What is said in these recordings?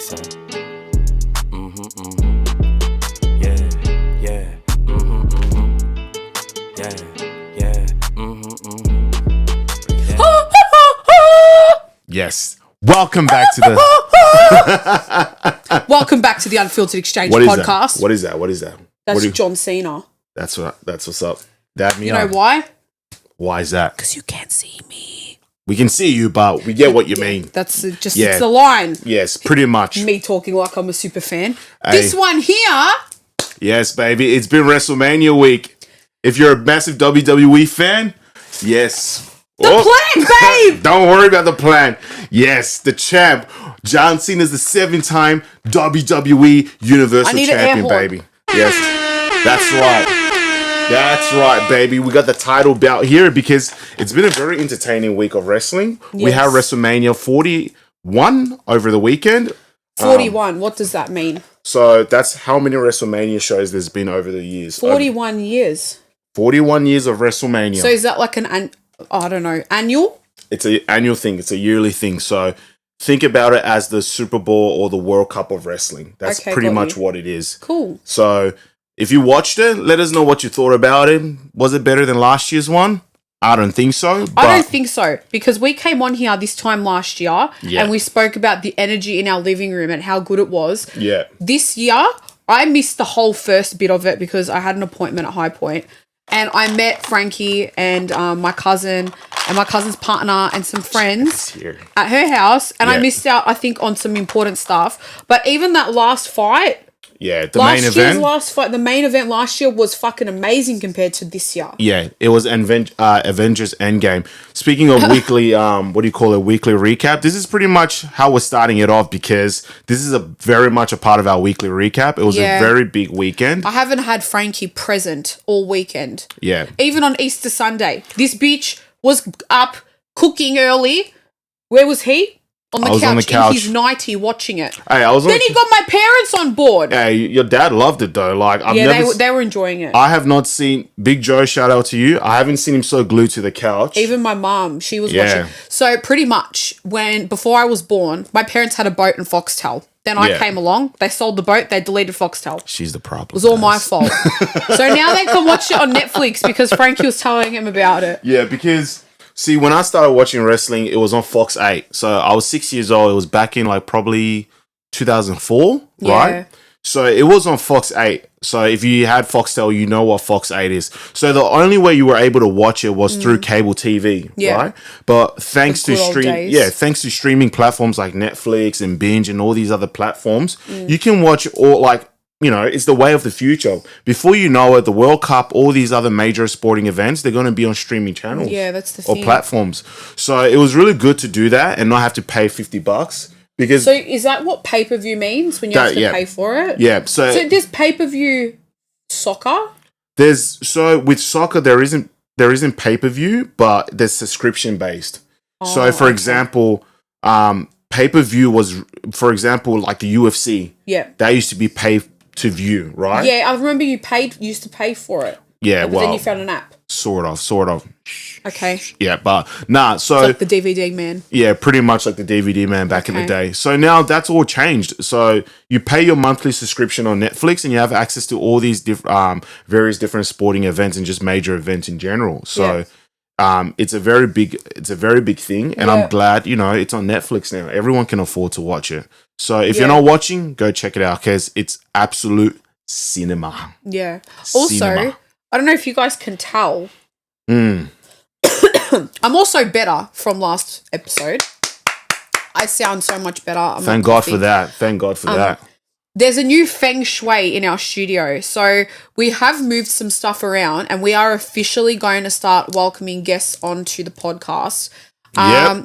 say. Yeah, yeah. Yeah. Yes. Welcome back to the Welcome back to the Unfiltered Exchange podcast. What is that? That's John Cena. That's what's up. Dab me You know up. why? Why is that? Because you can't see me. We can see you, but we get what you mean. That's just it's a line. Yes, pretty much. Me talking like I'm a super fan. Hey. This one here. Yes, baby. It's been WrestleMania week. If you're a massive WWE fan, yes. The plan, babe! Don't worry about the plan. Yes, the champ. John Cena is the 7-time WWE Universal Champion, baby. Yes, that's right. That's right, baby. We got the title bout here because it's been a very entertaining week of wrestling. Yes. We have WrestleMania 41 over the weekend. 41. What does that mean? So that's how many WrestleMania shows there's been over the years. 41 years. 41 years of WrestleMania. So is that like I don't know, annual? It's an annual thing. It's a yearly thing. So think about it as the Super Bowl or the World Cup of wrestling. That's pretty much what it is. Cool. So if you watched it, let us know what you thought about it. Was it better than last year's one? I don't think so. I don't think so because we came on here this time last year and we spoke about the energy in our living room and how good it was. Yeah. This year, I missed the whole first bit of it because I had an appointment at High Point and I met Frankie and my cousin and my cousin's partner and some friends at her house and I missed out, I think, on some important stuff. But even that last fight... Yeah, the main event. The main event last year was fucking amazing compared to this year. Yeah, it was Avengers Endgame. Speaking of weekly, weekly recap. This is pretty much how we're starting it off because this is very much a part of our weekly recap. It was a very big weekend. I haven't had Frankie present all weekend. Yeah. Even on Easter Sunday. This bitch was up cooking early. Where was he? On the couch in his nightie watching it. Hey, then he got my parents on board. Hey, your dad loved it though. Like they were enjoying it. I have not seen Big Joe. Shout out to you. I haven't seen him so glued to the couch. Even my mum, she was watching. So pretty much before I was born, my parents had a boat in Foxtel. Then I came along. They sold the boat. They deleted Foxtel. She's the problem. It was all my fault. So now they can watch it on Netflix because Frankie was telling him about it. Yeah, because. See, when I started watching wrestling, it was on Fox 8. So I was 6 years old. It was back in like probably 2004, right? So it was on Fox 8. So if you had Foxtel, you know what Fox 8 is. So the only way you were able to watch it was through cable TV, right? But thanks to streaming platforms like Netflix and Binge and all these other platforms, you can watch it's the way of the future. Before you know it, the World Cup, all these other major sporting events, they're going to be on streaming channels. Yeah, that's the thing. Or platforms. So it was really good to do that and not have to pay $50 because... So is that what pay-per-view means when you have to pay for it? Yeah. So there's pay-per-view soccer? With soccer, there isn't pay-per-view, but there's subscription-based. So for example... pay-per-view was, for example, like the UFC. Yeah. That used to be pay-to-view, right? Yeah, I remember you used to pay for it. Yeah, but then you found an app. Sort of. Okay. Yeah, but nah, so... It's like the DVD man. Yeah, pretty much like the DVD man back in the day. So now that's all changed. So you pay your monthly subscription on Netflix and you have access to all these various different sporting events and just major events in general. So... Yeah. It's a very big thing, and I'm glad it's on Netflix now. Everyone can afford to watch it. So if you're not watching, go check it out because it's absolute cinema. Yeah. Also, I don't know if you guys can tell. I'm also better from last episode. I sound so much better. Thank God for that. There's a new feng shui in our studio. So we have moved some stuff around and we are officially going to start welcoming guests onto the podcast.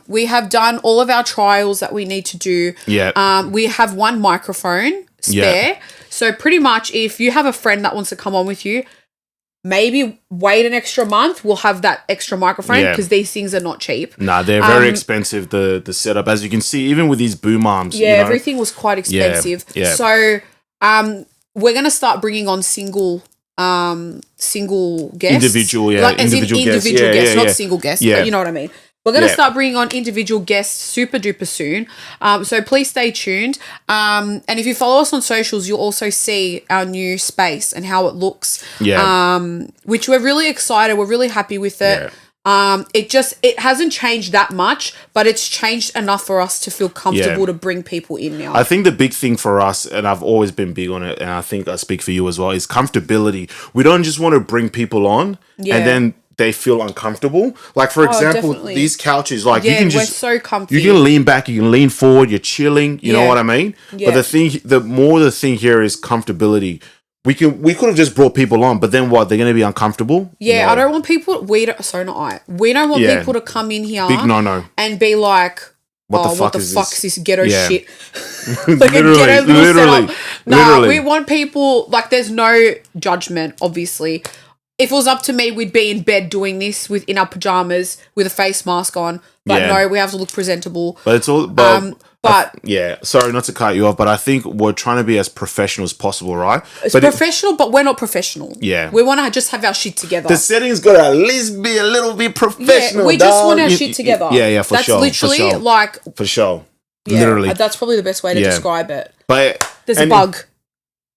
We have done all of our trials that we need to do. We have one microphone spare. So pretty much if you have a friend that wants to come on with you, maybe wait an extra month. We'll have that extra microphone because these things are not cheap. Nah, they're very expensive, the setup. As you can see, even with these boom arms. Yeah, everything was quite expensive. Yeah. So we're going to start bringing on single guests. Individual guests. Individual guests, not single guests, but you know what I mean. We're going to start bringing on individual guests super duper soon. So please stay tuned. And if you follow us on socials, you'll also see our new space and how it looks. Yeah. Which we're really excited. We're really happy with it. Yeah. It hasn't changed that much, but it's changed enough for us to feel comfortable to bring people in now. I think the big thing for us, and I've always been big on it, and I think I speak for you as well, is comfortability. We don't just want to bring people on and then they feel uncomfortable. Like, for example, definitely. These couches, like you can just, we're so comfy. You can lean back, you can lean forward, you're chilling, you know what I mean? Yeah. But the thing here is comfortability. We could have just brought people on, but then what? They're going to be uncomfortable? Yeah, no. I don't want people, we don't want people to come in here big no. and be like, what the fuck's this ghetto shit? Like literally. No, we want people, like, there's no judgment, obviously. If it was up to me, we'd be in bed doing this in our pajamas with a face mask on. But no, we have to look presentable. But it's all... But sorry not to cut you off, but I think we're trying to be as professional as possible, right? It's professional, but we're not professional. Yeah. We want to just have our shit together. The setting's got to at least be a little bit professional. Yeah, we just want our shit together. Yeah, for sure. That's literally like... For sure. Yeah, literally. That's probably the best way to describe it. But there's a bug.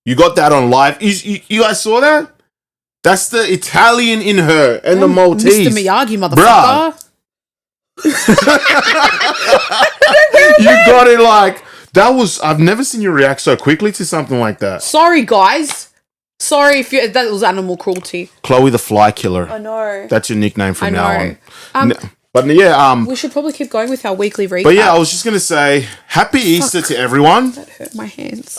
You got that on live. You guys saw that? That's the Italian in her and the Maltese. Mr. Miyagi, motherfucker. You got it like... That was... I've never seen you react so quickly to something like that. Sorry, guys. Sorry if that was animal cruelty. Chloe the Fly Killer. I know. That's your nickname from now on. But yeah, we should probably keep going with our weekly recap. But yeah, I was just gonna say happy Easter to everyone. That hurt my hands.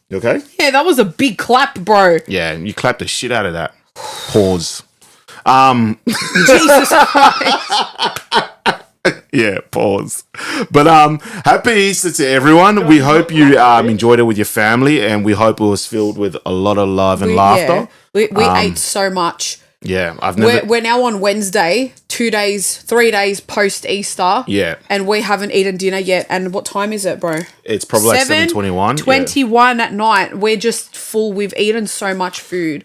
You okay? Yeah, that was a big clap, bro. Yeah, you clapped the shit out of that. Pause. Jesus Christ. Yeah, pause. But happy Easter to everyone. We hope you enjoyed it with your family, and we hope it was filled with a lot of love and laughter. Yeah. We ate so much. Yeah, We're now on Wednesday, 3 days post Easter. Yeah, and we haven't eaten dinner yet. And what time is it, bro? It's probably like 7:21. 21 at night. We're just full. We've eaten so much food.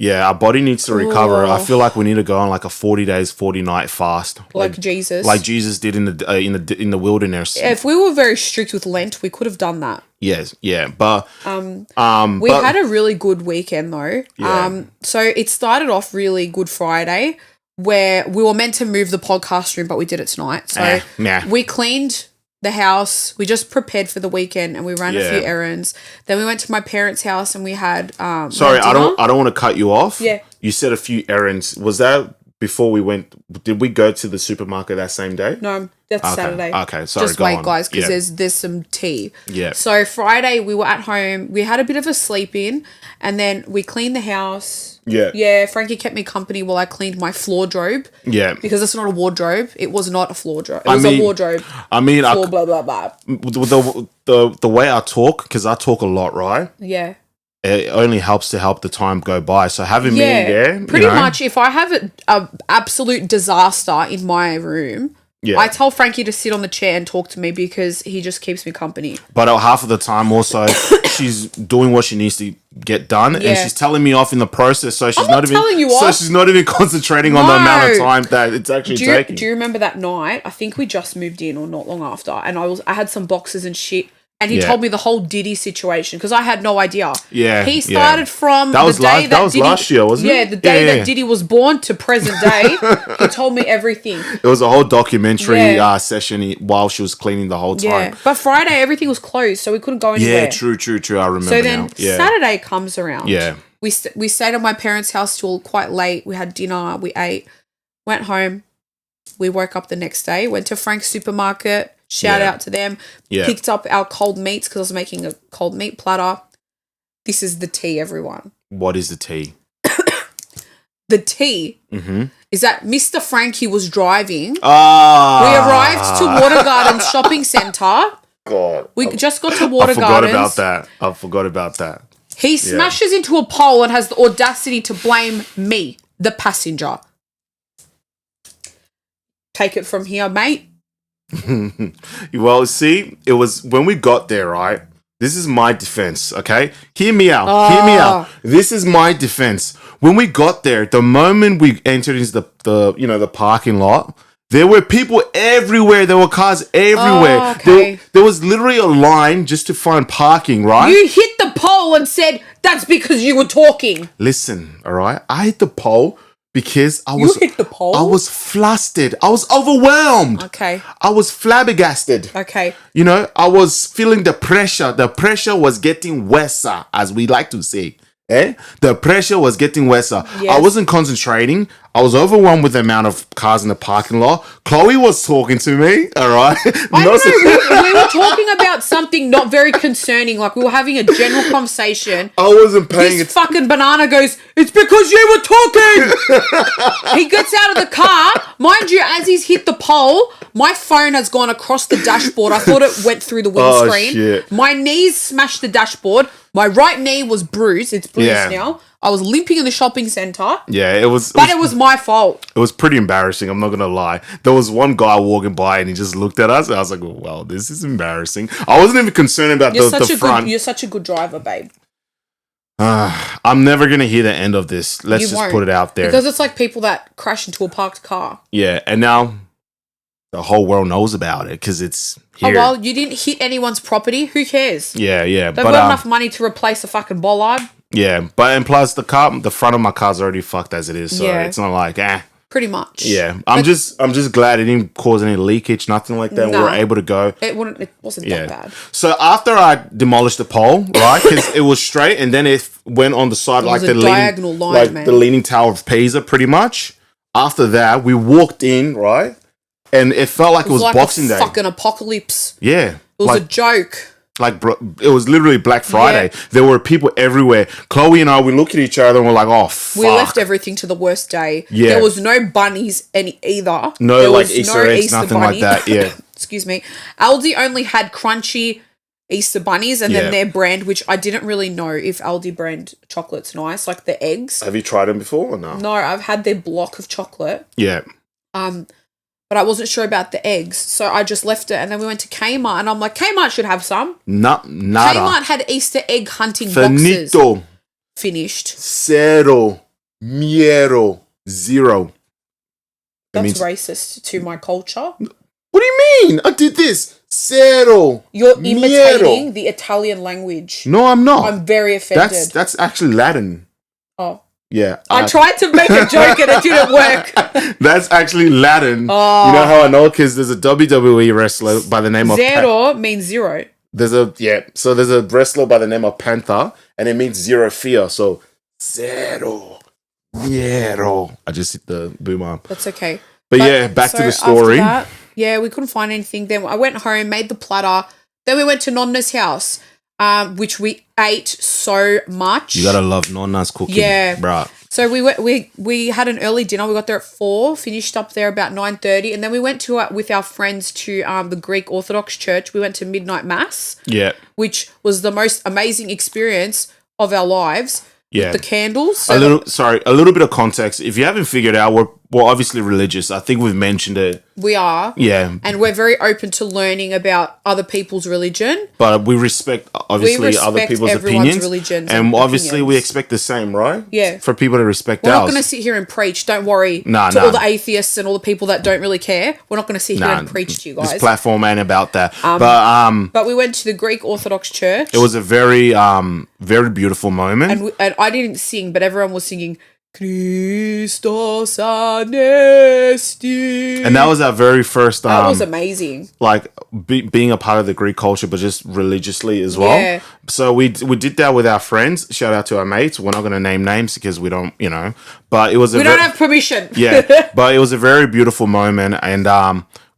Yeah, our body needs to recover. I feel like we need to go on like a 40 days, 40 night fast, like Jesus, like Jesus did in the wilderness. If we were very strict with Lent, we could have done that. Yes, yeah, but we had a really good weekend though. Yeah. So it started off really Good Friday, where we were meant to move the podcast room, but we did it tonight. So we cleaned the house. We just prepared for the weekend and we ran a few errands. Then we went to my parents' house and we had sorry, I don't want to cut you off. Yeah. You said a few errands. Was that before we went? Did we go to the supermarket that same day? No, that's Saturday. Okay, sorry. Just wait, guys, because there's some tea. Yeah. So Friday we were at home. We had a bit of a sleep in, and then we cleaned the house. Yeah. Yeah, Frankie kept me company while I cleaned my wardrobe. Yeah. Because it's not a wardrobe. It was not a wardrobe. It was a wardrobe. I mean, blah, blah, blah. The way I talk, because I talk a lot, right? Yeah. It only helps to help the time go by. So having me in there, pretty much, if I have a absolute disaster in my room, I tell Frankie to sit on the chair and talk to me because he just keeps me company. But half of the time also, she's doing what she needs to get done, and she's telling me off in the process. So she's not even telling you off. So she's not even concentrating on the amount of time that it's actually taking. Do you remember that night? I think we just moved in or not long after, and I had some boxes and shit. And he told me the whole Diddy situation because I had no idea. Yeah. He started from that was day that was Diddy, last year, wasn't it? Yeah, the day that Diddy was born to present day. He told me everything. It was a whole documentary session while she was cleaning the whole time. Yeah. But Friday, everything was closed, so we couldn't go anywhere. Yeah, true. I remember So then now. Yeah. Saturday comes around. Yeah. We stayed at my parents' house till quite late. We had dinner. We ate. Went home. We woke up the next day. Went to Frank's supermarket. Shout out to them. Yeah. Picked up our cold meats because I was making a cold meat platter. This is the tea, everyone. What is the tea? The tea is that Mr. Frankie was driving. We arrived to Water Gardens Shopping Centre. God. We just got to Water Gardens. I forgot about that. He smashes into a pole and has the audacity to blame me, the passenger. Take it from here, mate. Well, see, it was when we got there, right? This is my defense, okay? Hear me out. This is my defense. When we got there, the moment we entered into the parking lot, There were people everywhere. There were cars everywhere. Oh, okay. There was literally a line just to find parking, right? You hit the pole and said, that's because you were talking. Listen, all right? I hit the pole because I was... You hit the pole? I was flustered. I was overwhelmed. Okay. I was flabbergasted. Okay. You know, I was feeling the pressure. The pressure was getting worse, as we like to say. The pressure was getting worse. Yes. I wasn't concentrating. I was overwhelmed with the amount of cars in the parking lot. Chloe was talking to me, all right? I don't know. We were talking about something not very concerning. Like, we were having a general conversation. I wasn't paying This fucking banana goes, it's because you were talking. He gets out of the car. Mind you, as he's hit the pole, my phone has gone across the dashboard. I thought it went through the windscreen. Shit. My knees smashed the dashboard. My right knee was bruised. It's bruised now. I was limping in the shopping centre. Yeah, it was my fault. It was pretty embarrassing. I'm not going to lie. There was one guy walking by and he just looked at us. And I was like, well, this is embarrassing. I wasn't even concerned about the front. You're such a good driver, babe. I'm never going to hear the end of this. Let's just put it out there. Because it's like people that crash into a parked car. Yeah, and now the whole world knows about it because it's here. Oh, well, you didn't hit anyone's property. Who cares? Yeah. They've got enough money to replace a fucking bollard. Yeah, and plus the front of my car's already fucked as it is, so it's not like pretty much. Yeah, I'm just glad it didn't cause any leakage, nothing like that. We were able to go. It wasn't that bad. So after I demolished the pole, right, because it was straight, and then it went on the side like the diagonal line, like man. the Leaning Tower of Pisa, pretty much. After that, we walked in, right, and it felt like it was like Boxing Day, fucking apocalypse. Yeah, it was a joke. Like, bro, it was literally Black Friday. Yeah. There were people everywhere. Chloe and I, we looked at each other and we're like, oh, fuck. We left everything to the worst day. Yeah. There was no bunnies either. No, there like Easter eggs, nothing bunny. Like that. Yeah. Excuse me. Aldi only had crunchy Easter bunnies and then their brand, which I didn't really know if Aldi brand chocolate's nice, like the eggs. Have you tried them before or no? No, I've had their block of chocolate. Yeah. But I wasn't sure about the eggs, so I just left it. And then we went to Kmart, and I'm like, Kmart should have some. Nada. Kmart had Easter egg hunting boxes. Finished. Cero. Miero. Zero. That's racist to my culture. What do you mean? I did this. Zero. You're imitating the Italian language. No, I'm not. I'm very offended. That's actually Latin. Oh. Yeah. I tried to make a joke and it didn't work. That's actually Latin. Oh. You know how I know? Because there's a WWE wrestler by the name of... Zero means zero. So there's a wrestler by the name of Panther, and it means zero fear. So, zero. Zero. I just hit the boom arm. That's okay. But yeah, back to the story. That, we couldn't find anything. Then I went home, made the platter. Then we went to Nonna's house. Which we ate so much. You gotta love Nonna's cooking, bruh. So we had an early dinner. We got there at 4, finished up there about 9:30, and then we went to with our friends to the Greek Orthodox Church. We went to midnight mass, which was the most amazing experience of our lives. Yeah, with the candles. A little bit of context. If you haven't figured out, we're obviously religious. I think we've mentioned it. We are. Yeah. And we're very open to learning about other people's religion. But we respect, obviously, other people's opinions. Religions and obviously, we expect the same, right? Yeah. For people to respect ours. We're not going to sit here and preach. Don't worry. To all the atheists and all the people that don't really care. We're not going to sit here and preach to you guys. This platform ain't about that. But we went to the Greek Orthodox Church. It was a very, very beautiful moment. And I didn't sing, but everyone was singing... Christos Anesti. And that was our very first... that was amazing. Like, being a part of the Greek culture, but just religiously as well. Yeah. So we did that with our friends. Shout out to our mates. We're not going to name names because we don't, But it was we don't have permission. Yeah. But it was a very beautiful moment. And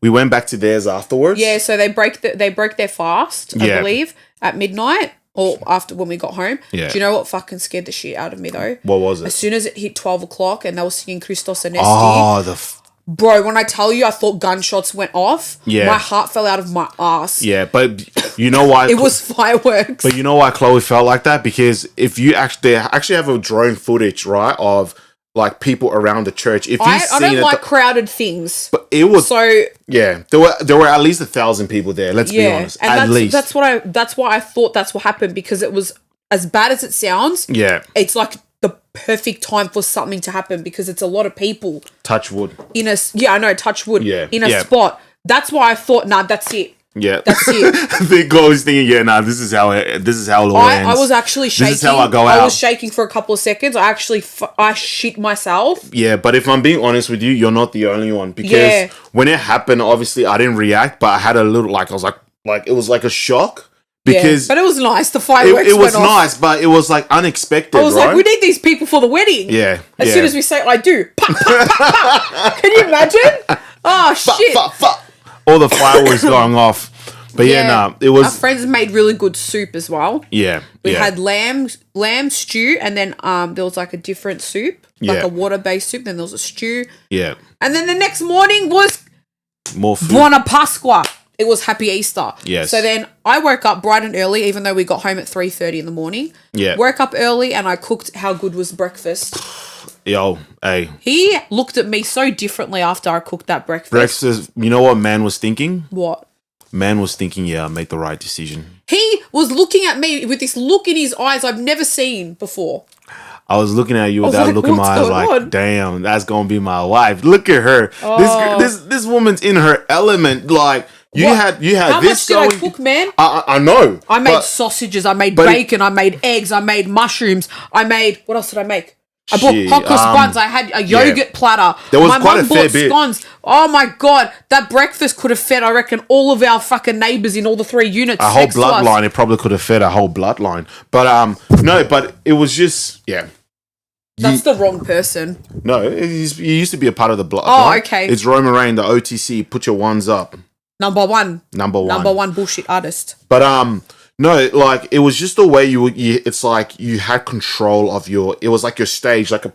we went back to theirs afterwards. Yeah, so they broke their fast, I believe, at midnight. Or after when we got home. Yeah. Do you know what fucking scared the shit out of me though? What was it? As soon as it hit 12 o'clock and they were singing Christos Anesti. Bro, when I tell you I thought gunshots went off, my heart fell out of my ass. Yeah, but you know why? It was fireworks. But you know why Chloe felt like that? Because if you they actually have a drone footage, right, of like people around the church. If I don't like crowded things. But it was there were at least 1,000 people there. Let's be honest, and at least that's why I thought that's what happened because it was as bad as it sounds. Yeah, it's like the perfect time for something to happen because it's a lot of people. Touch wood. I know, touch wood. Yeah. In a spot. That's why I thought, nah, that's it. Yeah, that's it. The goal is thinking, yeah, nah, this is how it all ends. I was actually shaking. This is how I go out. I was shaking for a couple of seconds. I actually I shit myself. Yeah, but if I'm being honest with you, you're not the only one because when it happened, obviously I didn't react, but I had a little I was like it was like a shock because but it was nice. The fireworks it was went off. nice, but it was like unexpected. I was like, we need these people for the wedding. Yeah, as soon as we say, I do. Pop, pop, pop, pop. Can you imagine? Oh shit! All the fireworks going off. But it was. Our friends made really good soup as well. Yeah, we had lamb stew, and then there was like a different soup, like a water based soup. Then there was a stew. Yeah, and then the next morning was more food. Buona Pasqua. It was Happy Easter. Yes. So then I woke up bright and early, even though we got home at 3:30 in the morning. Yeah. Woke up early and I cooked. How good was breakfast? Yo, hey. He looked at me so differently after I cooked that breakfast. Breakfast. You know what man was thinking? What? Man was thinking, yeah, I made the right decision. He was looking at me with this look in his eyes I've never seen before. I was looking at you with that look in my eyes like, damn, that's going to be my wife. Look at her. Oh. This woman's in her element. Like, you had How this much did I cook, man? I know. I made sausages. I made bacon. I made eggs. I made mushrooms. I made... What else did I make? I bought hot cross buns. I had a yogurt platter. There was quite a fair bit. Scones. Oh my God. That breakfast could have fed, I reckon, all of our fucking neighbours in all the 3 units. A whole bloodline. It probably could have fed a whole bloodline. But no, but it was just, That's the wrong person. No, he used to be a part of the blood. Oh, okay. It's Roman Reign, the OTC. Put your ones up. Number one bullshit artist. But no, like it was just the way it's like you had control of it was like your stage, like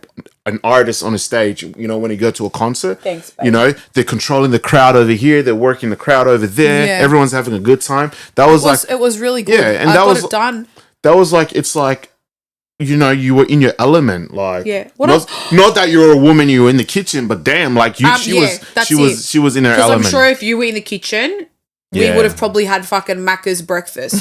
an artist on a stage, you know, when you go to a concert. Thanks, babe. You know, they're controlling the crowd over here, they're working the crowd over there, everyone's having a good time. It was really good. Yeah, and I got it done. That was like, it's like, you know, you were in your element, like not that you're a woman, you were in the kitchen, but damn, like she was in her element. I'm sure if you were in the kitchen, we would have probably had fucking Macca's breakfast.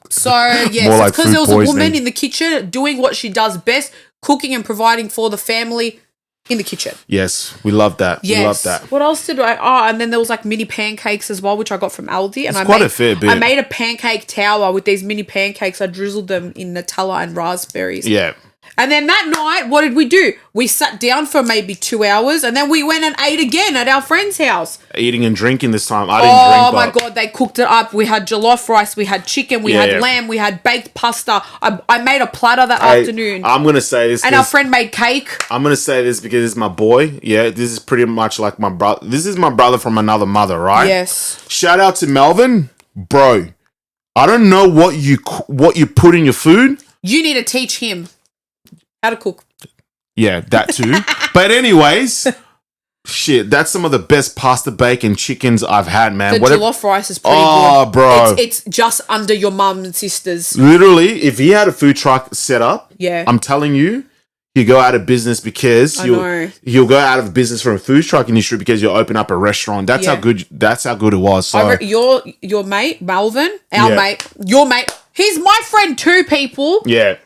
So yes, it's because there was a woman in the kitchen doing what she does best, cooking and providing for the family in the kitchen. Yes, we love that. Yes. We love that. What else did I? Oh, and then there was like mini pancakes as well, which I got from Aldi. And a fair bit. I made a pancake tower with these mini pancakes. I drizzled them in Nutella and raspberries. Yeah. And then that night, what did we do? We sat down for maybe 2 hours and then we went and ate again at our friend's house. Eating and drinking this time. I didn't drink. Oh my God, they cooked it up. We had jollof rice, we had chicken, we had lamb, we had baked pasta. I made a platter that afternoon. I'm going to say this. And our friend made cake. I'm going to say this because it's my boy. Yeah, this is pretty much like my brother. This is my brother from another mother, right? Yes. Shout out to Melvin. Bro, I don't know what you put in your food. You need to teach him how to cook. Yeah, that too. But anyways, shit, that's some of the best pasta, bacon, chickens I've had, man. The jollof rice is pretty good. Oh, bro. It's just under your mum and sister's. Literally, if he had a food truck set up, yeah, I'm telling you, you go out of business because you'll go out of business from a food truck industry because you'll open up a restaurant. That's how good it was. So your mate, Melvin, your mate. He's my friend too, people. Yeah.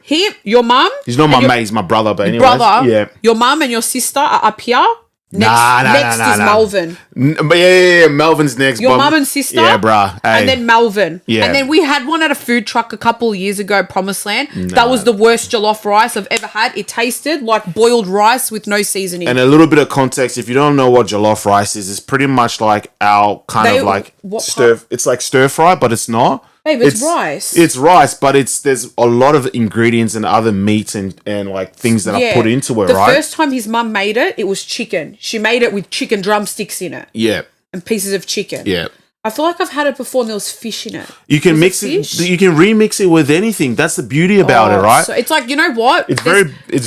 Your mum. He's not my mate, he's my brother, but anyway. Your mum and your sister are up here. Next is Melvin. But yeah, Melvin's next. Your mum and sister. Yeah, bruh. Hey. And then Melvin. Yeah. And then we had one at a food truck a couple of years ago, Promised Land. That was the worst jollof rice I've ever had. It tasted like boiled rice with no seasoning. And a little bit of context, if you don't know what jollof rice is, it's pretty much like our kind of like it's like stir fry, but it's not. Babe, it's rice. It's rice, but there's a lot of ingredients and other meats and like things that are put into it, right? The first time his mum made it, it was chicken. She made it with chicken drumsticks in it. Yeah. And pieces of chicken. Yeah. I feel like I've had it before and there was fish in it. You can mix it. You can remix it with anything. That's the beauty about it, right? So it's like, you know what? It's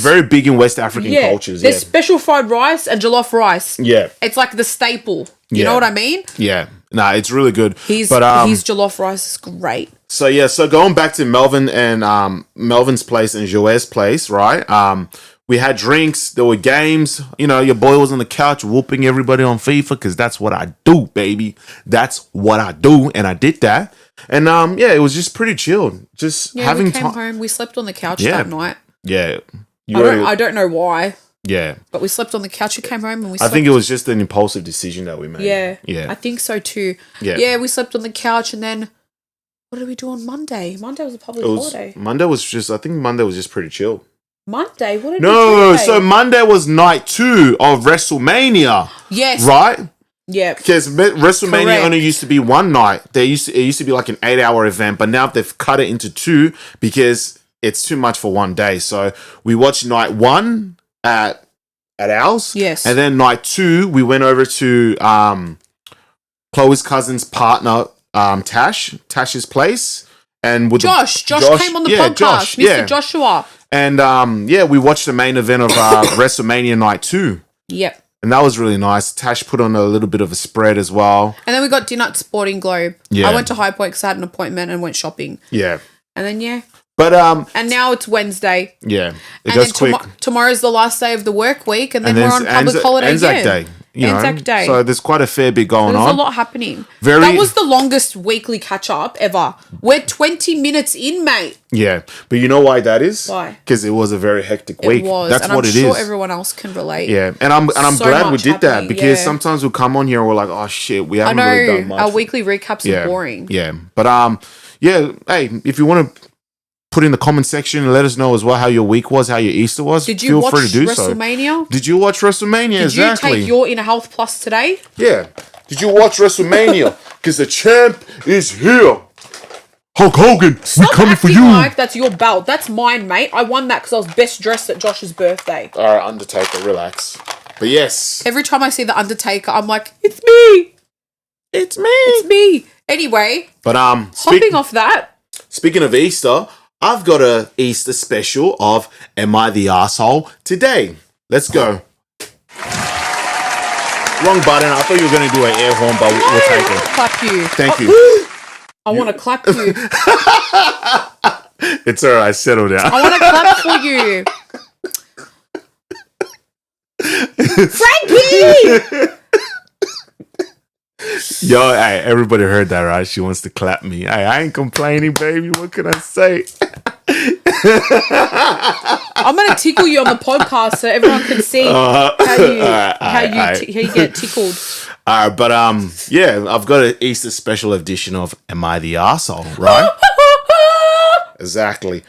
very big in West African cultures. There's special fried rice and jollof rice. Yeah. It's like the staple. You know what I mean? Yeah. Nah, it's really good. His jollof rice is great. So going back to Melvin and Melvin's place and Joette's place, right? We had drinks, there were games. You know, your boy was on the couch whooping everybody on FIFA because that's what I do, baby. That's what I do, and I did that. And it was just pretty chill. Just having time. We came home. We slept on the couch that night. Yeah, I don't know why. Yeah. But we slept on the couch. We came home and we slept. I think it was just an impulsive decision that we made. Yeah. Yeah. I think so too. Yeah. Yeah, we slept on the couch and then what did we do on Monday? Monday was a public holiday. Monday was just pretty chill. Monday? What did we do? No, so Monday was night 2 of WrestleMania. Yes. Right? Yeah. Because WrestleMania Correct. only used to be one night. It used to be like an 8-hour event, but now they've cut it into 2 because it's too much for one day. So we watched night 1 at ours. Yes. And then night 2, we went over to Chloe's cousin's partner, Tash's place. And with Josh came on the podcast. Mr. Joshua. And we watched the main event of WrestleMania night 2. Yep. And that was really nice. Tash put on a little bit of a spread as well. And then we got dinner at Sporting Globe. Yeah. I went to High Point because I had an appointment and went shopping. Yeah. And then, But and now it's Wednesday. Yeah. It and goes then quick. Tomorrow's the last day of the work week, and then we're on public holiday Anzac again. Day. Anzac Day. So there's quite a fair bit going on. There's a lot happening. Very- That was the longest weekly catch up ever. We're 20 minutes in, mate. Yeah. But you know why that is? Why? Because it was a very hectic week. It was. That's and what I'm it is. sure everyone else can relate. Yeah. And I'm So glad we much did that happening, because yeah. sometimes we'll come on here and we're like, oh shit, we I haven't really done know. much. Our weekly recaps are boring. Yeah. But hey, if you want to put in the comment section and let us know as well how your week was, how your Easter was. Did you Feel watch free to do WrestleMania? So. Did you watch WrestleMania? Exactly. Did you take your Inner Health Plus today? Yeah. Did you watch WrestleMania? Because the champ is here. Hulk Hogan, Stop we coming for acting you. like that's your belt. That's mine, mate. I won that because I was best dressed at Josh's birthday. All right, Undertaker, relax. But yes. Every time I see the Undertaker, I'm like, it's me. It's me. It's me. Anyway, But hopping off that. Speaking of Easter, I've got a Easter special of Am I the Arsehole today. Let's go. Wrong button. I thought you were going to do an air horn, but we'll take it. Clap you. Thank you. I want to clap you. It's all right. Settle down. I want to clap for you. Frankie! Yo, hey, everybody heard that, right? She wants to clap me. Hey, I ain't complaining, baby. What can I say? I'm going to tickle you on the podcast so everyone can see how you get tickled. All right, but yeah, I've got an Easter special edition of Am I the Arsehole, right? Exactly.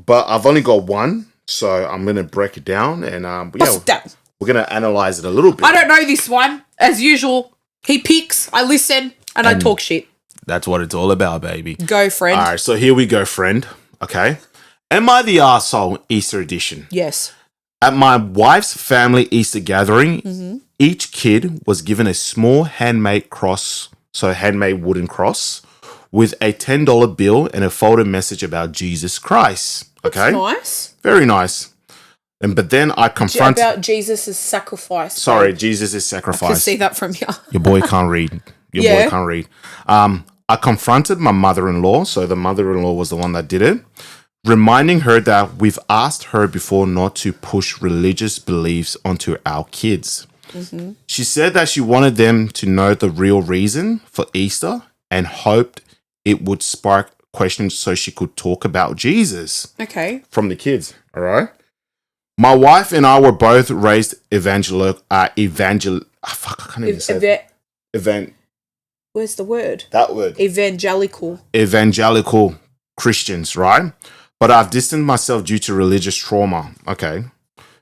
But I've only got one, so I'm going to break it down and we're going to analyze it a little bit. I don't know this one. As usual, he picks, I listen, and I talk shit. That's what it's all about, baby. Go, friend. All right, so here we go, friend. Okay. Am I the Arsehole Easter edition? Yes. At my wife's family Easter gathering, each kid was given a small handmade cross, so handmade wooden cross, with a $10 bill and a folded message about Jesus Christ. Okay? That's nice. Very nice. But then I confronted... About Jesus' sacrifice. Sorry, Jesus' I sacrifice. can see that from here. Your boy can't read. Your boy can't read. I confronted my mother-in-law, so the mother-in-law was the one that did it, reminding her that we've asked her before not to push religious beliefs onto our kids. She said that she wanted them to know the real reason for Easter and hoped it would spark questions so she could talk about Jesus. Okay. From the kids, all right? My wife and I were both raised I can't even say that. Where's the word? That word. Evangelical Christians, right? But I've distanced myself due to religious trauma. Okay,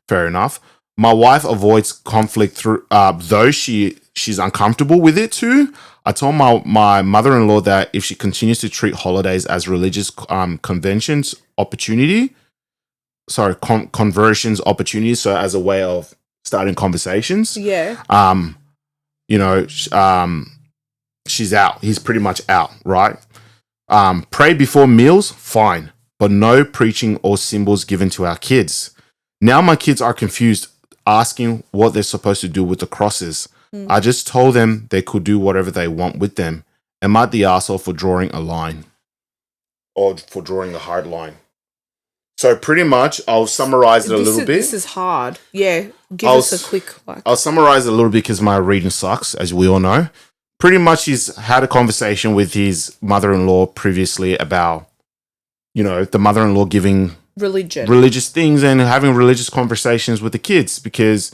fair enough. My wife avoids conflict through, though she's uncomfortable with it too. I told my mother-in-law that if she continues to treat holidays as religious conventions conversions opportunities, so as a way of starting conversations. Yeah. She's out. He's pretty much out, right? Pray before meals, fine, but no preaching or symbols given to our kids. Now my kids are confused, asking what they're supposed to do with the crosses. I just told them they could do whatever they want with them. Am I the arsehole for drawing a line? Or for drawing a hard line? So pretty much, I'll summarize it a little bit. This is hard. Yeah, give us a quick... I'll summarize it a little bit because my reading sucks, as we all know. Pretty much he's had a conversation with his mother-in-law previously about, the mother-in-law giving religious things and having religious conversations with the kids, because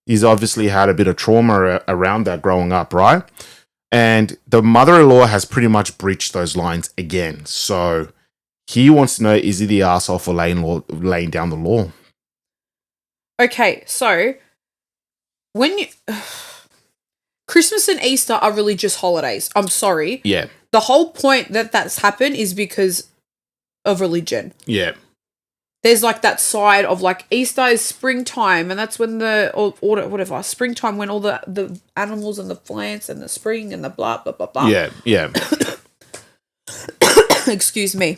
he's obviously had a bit of trauma around that growing up, right? And the mother-in-law has pretty much breached those lines again. So he wants to know, is he the arsehole for laying down the law? Okay, so when you... Christmas and Easter are religious holidays. I'm sorry. Yeah. The whole point that that's happened is because of religion. Yeah. There's like that side of like Easter is springtime, and that's when springtime, when all the animals and the plants and the spring and the blah, blah, blah, blah. Yeah, yeah. Excuse me.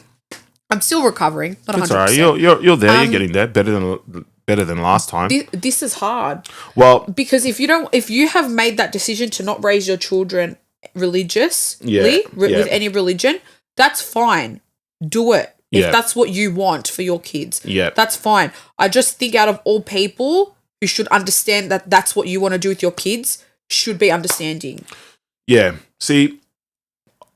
I'm still recovering, not 100%. It's all right. You're there. You're getting there. Better than last time. This is hard. Well, because if you have made that decision to not raise your children religiously with any religion, that's fine. Do it. If that's what you want for your kids, that's fine. I just think out of all people who should understand that that's what you want to do with your kids, should be understanding. Yeah. See,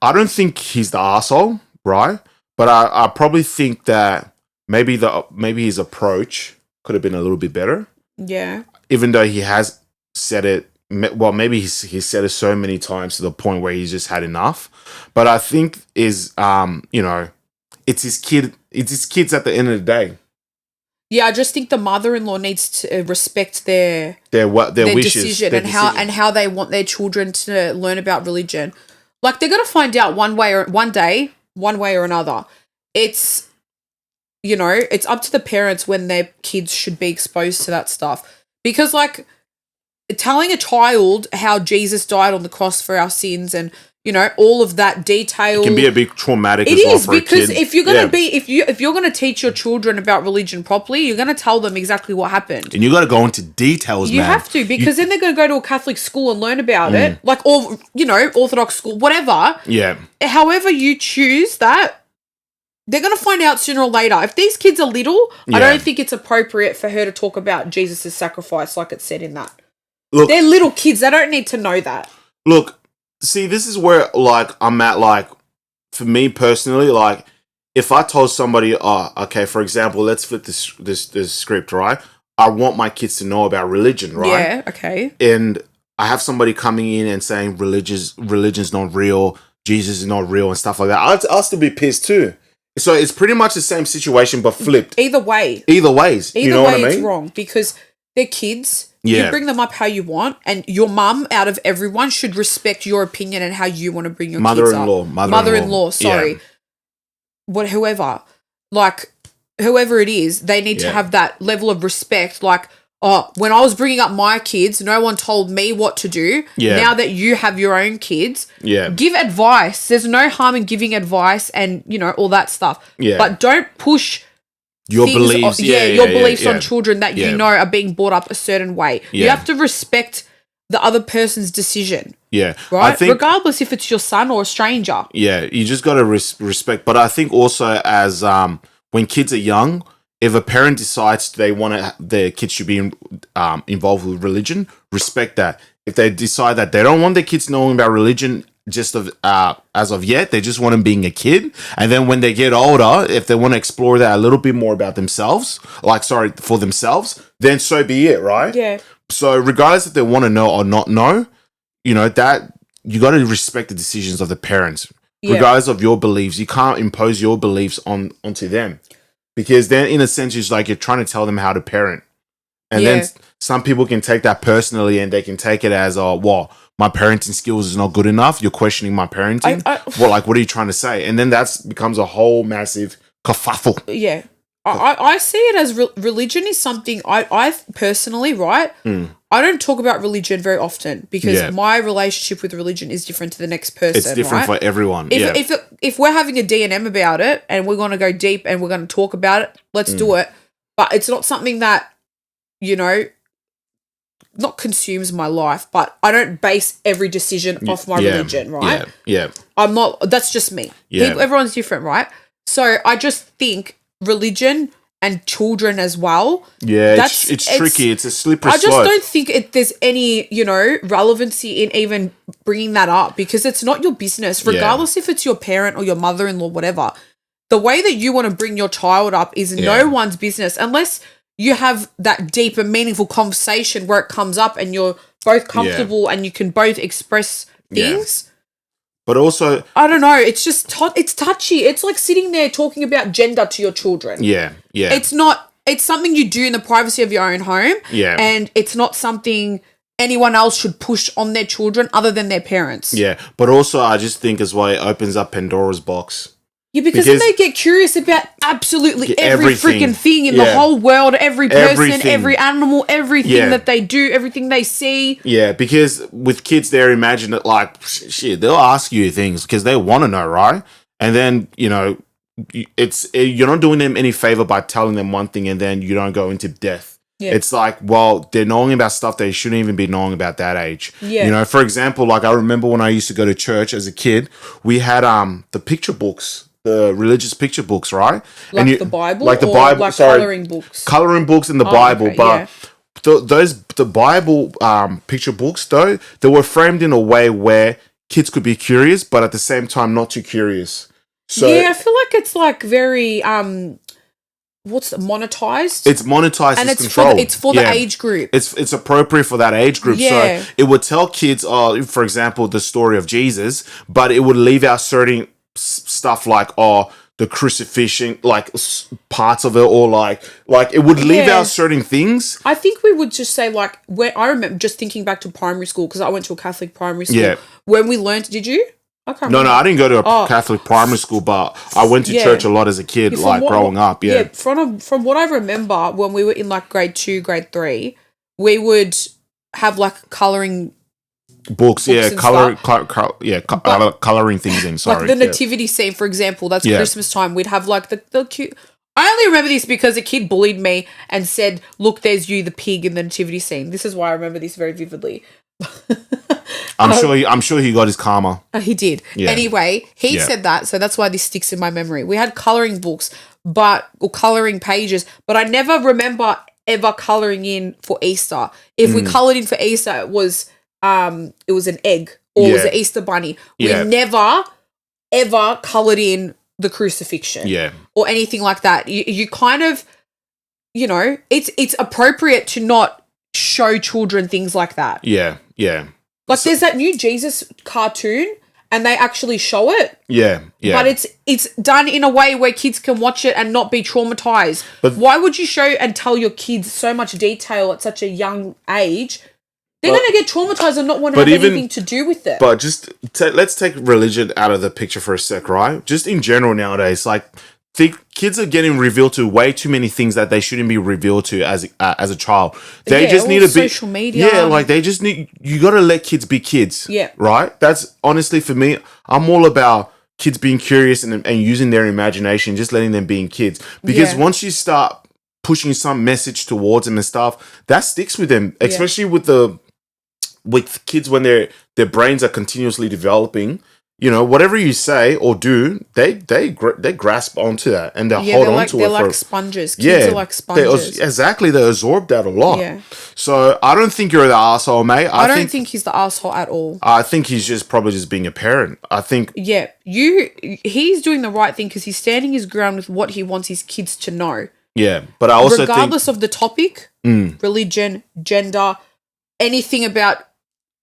I don't think he's the arsehole, right? But I probably think that maybe his approach could have been a little bit better. Yeah. Even though he has said it, well, maybe he's said it so many times to the point where he's just had enough. But I think it's his kid. It's his kids at the end of the day. Yeah, I just think the mother-in-law needs to respect their wishes, decision, and how they want their children to learn about religion. Like, they're gonna find out one way or another. It's it's up to the parents when their kids should be exposed to that stuff, because like telling a child how Jesus died on the cross for our sins and all of that detail, it can be a bit traumatic. It is, because if you're gonna if you're gonna teach your children about religion properly, you're gonna tell them exactly what happened, and you got to go into details. You have to, because then they're gonna go to a Catholic school and learn about it, like, or Orthodox school, whatever. Yeah. However you choose that, they're gonna find out sooner or later. If these kids are little, I don't think it's appropriate for her to talk about Jesus' sacrifice, like it's said in that. Look, they're little kids; they don't need to know that. Look. See, this is where, like, I'm at, like, for me personally, like, if I told somebody, okay, for example, let's flip this script, right? I want my kids to know about religion, right? Yeah, okay. And I have somebody coming in and saying religion's not real, Jesus is not real and stuff like that. I'll still be pissed too. So it's pretty much the same situation, but flipped. Either ways. You know what I mean? It's wrong, because they're kids. Yeah. You bring them up how you want, and your mum, out of everyone, should respect your opinion and how you want to bring your kids up. Mother-in-law, sorry. Yeah. Whoever it is, they need to have that level of respect. Like, when I was bringing up my kids, no one told me what to do. Yeah. Now that you have your own kids, give advice. There's no harm in giving advice and, all that stuff. Yeah. But don't push your beliefs, your beliefs on children that are being brought up a certain way. Yeah. You have to respect the other person's decision. Yeah, right. Regardless if it's your son or a stranger. Yeah, you just got to respect. But I think also as when kids are young, if a parent decides they want their kids should be involved with religion, respect that. If they decide that they don't want their kids knowing about religion as of yet, they just want them being a kid, and then when they get older, if they want to explore that a little bit more about themselves, for themselves, then so be it, right? Yeah. So regardless if they want to know or not know, that you got to respect the decisions of the parents, regardless of your beliefs. You can't impose your beliefs onto them, because then in a sense it's like you're trying to tell them how to parent, and then some people can take that personally and they can take it as my parenting skills is not good enough. You're questioning my parenting. What are you trying to say? And then that becomes a whole massive kerfuffle. Yeah. I see it as religion is something I personally, right? I don't talk about religion very often, because my relationship with religion is different to the next person. It's different for everyone. If we're having a D&M about it and we're going to go deep and we're going to talk about it, let's do it. But it's not something that, not consumes my life, but I don't base every decision off my religion, right? Yeah. I'm not, that's just me. Yeah. Everyone's different, right? So I just think religion and children as well. Yeah, it's tricky. It's a slippery slope. I just don't think there's any, relevancy in even bringing that up, because it's not your business, regardless if it's your parent or your mother-in-law, whatever. the way that you want to bring your child up is no one's business unless you have that deep and meaningful conversation where it comes up and you're both comfortable and you can both express things. Yeah. But also, I don't know. It's just it's touchy. It's like sitting there talking about gender to your children. Yeah, yeah. It's not. It's something you do in the privacy of your own home. Yeah, and it's not something anyone else should push on their children other than their parents. Yeah, but also I just think as well it opens up Pandora's box. Yeah, because then they get curious about absolutely every everything. freaking thing in the whole world, every person, every animal, everything that they do, everything they see. Yeah, because with kids, they're imagining it like, shit, they'll ask you things because they want to know, right? And then, you know, you're not doing them any favor by telling them one thing and then you don't go into depth. Yeah. It's like, well, they're knowing about stuff they shouldn't even be knowing about that age. Yeah. You know, for example, like I remember when I used to go to church as a kid, we had the picture books. The religious picture books, right? Like the Bible? Like the Bible. Like colouring books? Colouring books in the Bible. Okay, but the Bible picture books, though, they were framed in a way where kids could be curious, but at the same time not too curious. So, yeah, I feel like it's like very... monetized? It's monetized, and it's controlled. It's for the age group. It's appropriate for that age group. So it would tell kids, for example, the story of Jesus, but it would leave out certain stuff like the crucifixion, like parts of it, or like it would leave out certain things. I think we would just say like where I remember just thinking back to primary school because I went to a Catholic primary school. Yeah. When we learned, did you? I can't remember. No, I didn't go to a Catholic primary school, but I went to church a lot as a kid, growing up. Yeah. From what I remember, when we were in like grade 2, grade 3, we would have like colouring books coloring things in. Sorry, like the nativity scene, for example. That's Christmas time. We'd have like the cute. I only remember this because a kid bullied me and said, "Look, there's you, the pig, in the nativity scene." This is why I remember this very vividly. I'm sure he got his karma. He did. Yeah. Anyway, he said that, so that's why this sticks in my memory. We had colouring books, or colouring pages, but I never remember ever colouring in for Easter. If we coloured in for Easter, it was an egg or it was an Easter bunny. We never ever coloured in the crucifixion or anything like that. You kind of, you know, it's appropriate to not show children things like that. Yeah, yeah. Like there's that new Jesus cartoon and they actually show it. Yeah, yeah. But it's done in a way where kids can watch it and not be traumatized. But why would you show and tell your kids so much detail at such a young age? They're going to get traumatized and not want to have anything to do with it. But just let's take religion out of the picture for a sec, right? Just in general nowadays, like kids are getting revealed to way too many things that they shouldn't be revealed to as a child. They just need to be social media. Yeah, like they just need. You got to let kids be kids. Yeah, right. That's honestly for me. I'm all about kids being curious and using their imagination, just letting them be kids. Because once you start pushing some message towards them and stuff, that sticks with them, especially with kids when their brains are continuously developing. You know, whatever you say or do, they grasp onto that and they hold on to it. They're like sponges. Kids are like sponges. They absorb that a lot. Yeah. So I don't think you're the asshole, mate. I don't think he's the asshole at all. I think he's just probably just being a parent. I think. Yeah, he's doing the right thing because he's standing his ground with what he wants his kids to know. Yeah, but I also regardless of the topic, religion, gender, anything about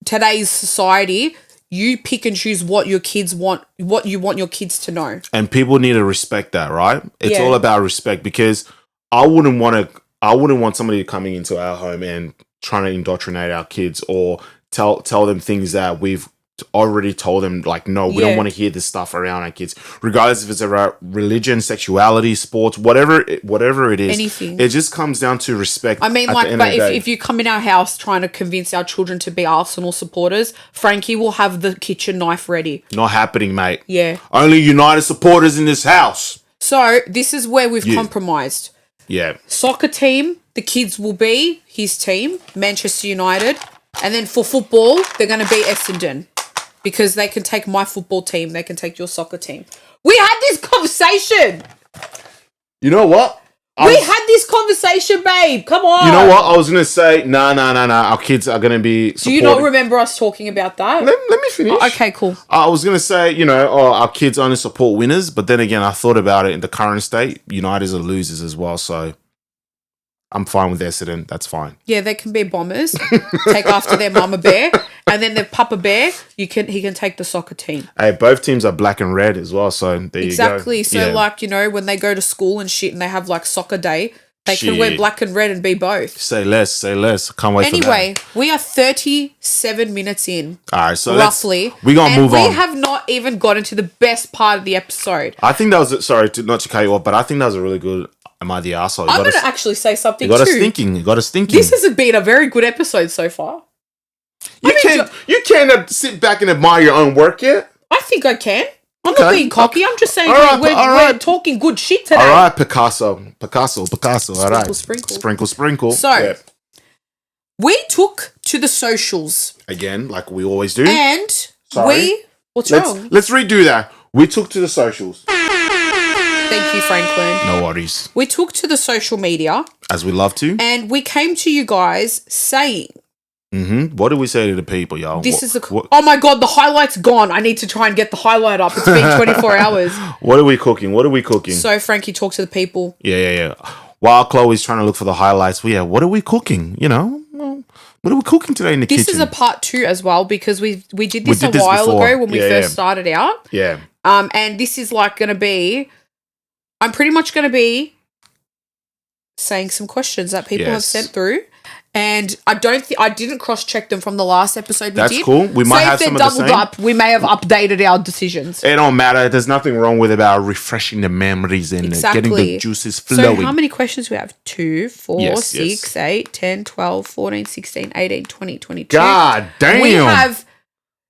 today's society. You pick and choose what your kids want, what you want your kids to know. And people need to respect that, right? It's all about respect because I wouldn't want somebody coming into our home and trying to indoctrinate our kids or tell them things that we've already told them, like, no, we don't want to hear this stuff around our kids, regardless if it's about religion, sexuality, sports, whatever it is. Anything. It just comes down to respect. I mean, like, but if you come in our house trying to convince our children to be Arsenal supporters, Frankie will have the kitchen knife ready. Not happening, mate. Yeah. Only United supporters in this house. So this is where we've compromised. Yeah. Soccer team, the kids will be his team, Manchester United. And then for football, they're going to be Essendon. Because they can take my football team, they can take your soccer team. We had this conversation. You know what? We had this conversation, babe. Come on. You know what? I was going to say, no. Our kids are going to be supported. Do you not remember us talking about that? Let me finish. Oh, okay, cool. I was going to say, our kids only support winners. But then again, I thought about it in the current state. Uniteds are losers as well. So I'm fine with Essendon. That's fine. Yeah, they can be bombers. Take after their mama bear. And then the Papa Bear, he can take the soccer team. Hey, both teams are black and red as well, so there exactly. you go. So, when they go to school and shit and they have, soccer day, they can wear black and red and be both. Say less. Can't wait for that. Anyway, we are 37 minutes in. All right, so roughly. We're going to move on. We have not even gotten to the best part of the episode. I think that was, sorry, not to cut you off, but I think that was a really good, am I the arsehole? I'm going to actually say something You got us thinking. This has been a very good episode so far. You can't sit back and admire your own work yet? I think I can. I'm not being cocky. I'm just saying we're talking good shit today. All right, Picasso. All right. Sprinkle. So, we took to the socials. Again, like we always do. And what's wrong? Let's redo that. We took to the socials. Thank you, Franklin. No worries. We took to the social media. As we love to. And we came to you guys saying... What do we say to the people, y'all? Oh my God, the highlight's gone. I need to try and get the highlight up. It's been 24 hours. What are we cooking? So, Frankie, talk to the people. Yeah. While Chloe's trying to look for the highlights, what are we cooking? What are we cooking today in the kitchen? This is a part 2 as well because we did this a while ago when we first started out. Yeah. And this is going to be... I'm pretty much going to be saying some questions that people have sent through. And I didn't cross-check them from the last episode we did. That's cool. We might have some of the same. If they're doubled up, we may have updated our decisions. It don't matter. There's nothing wrong with about refreshing the memories and getting the juices flowing. So how many questions do we have? 2, 4, 6, 8, 10, 12, 14, 16, 18, 20, 22. God damn. We have...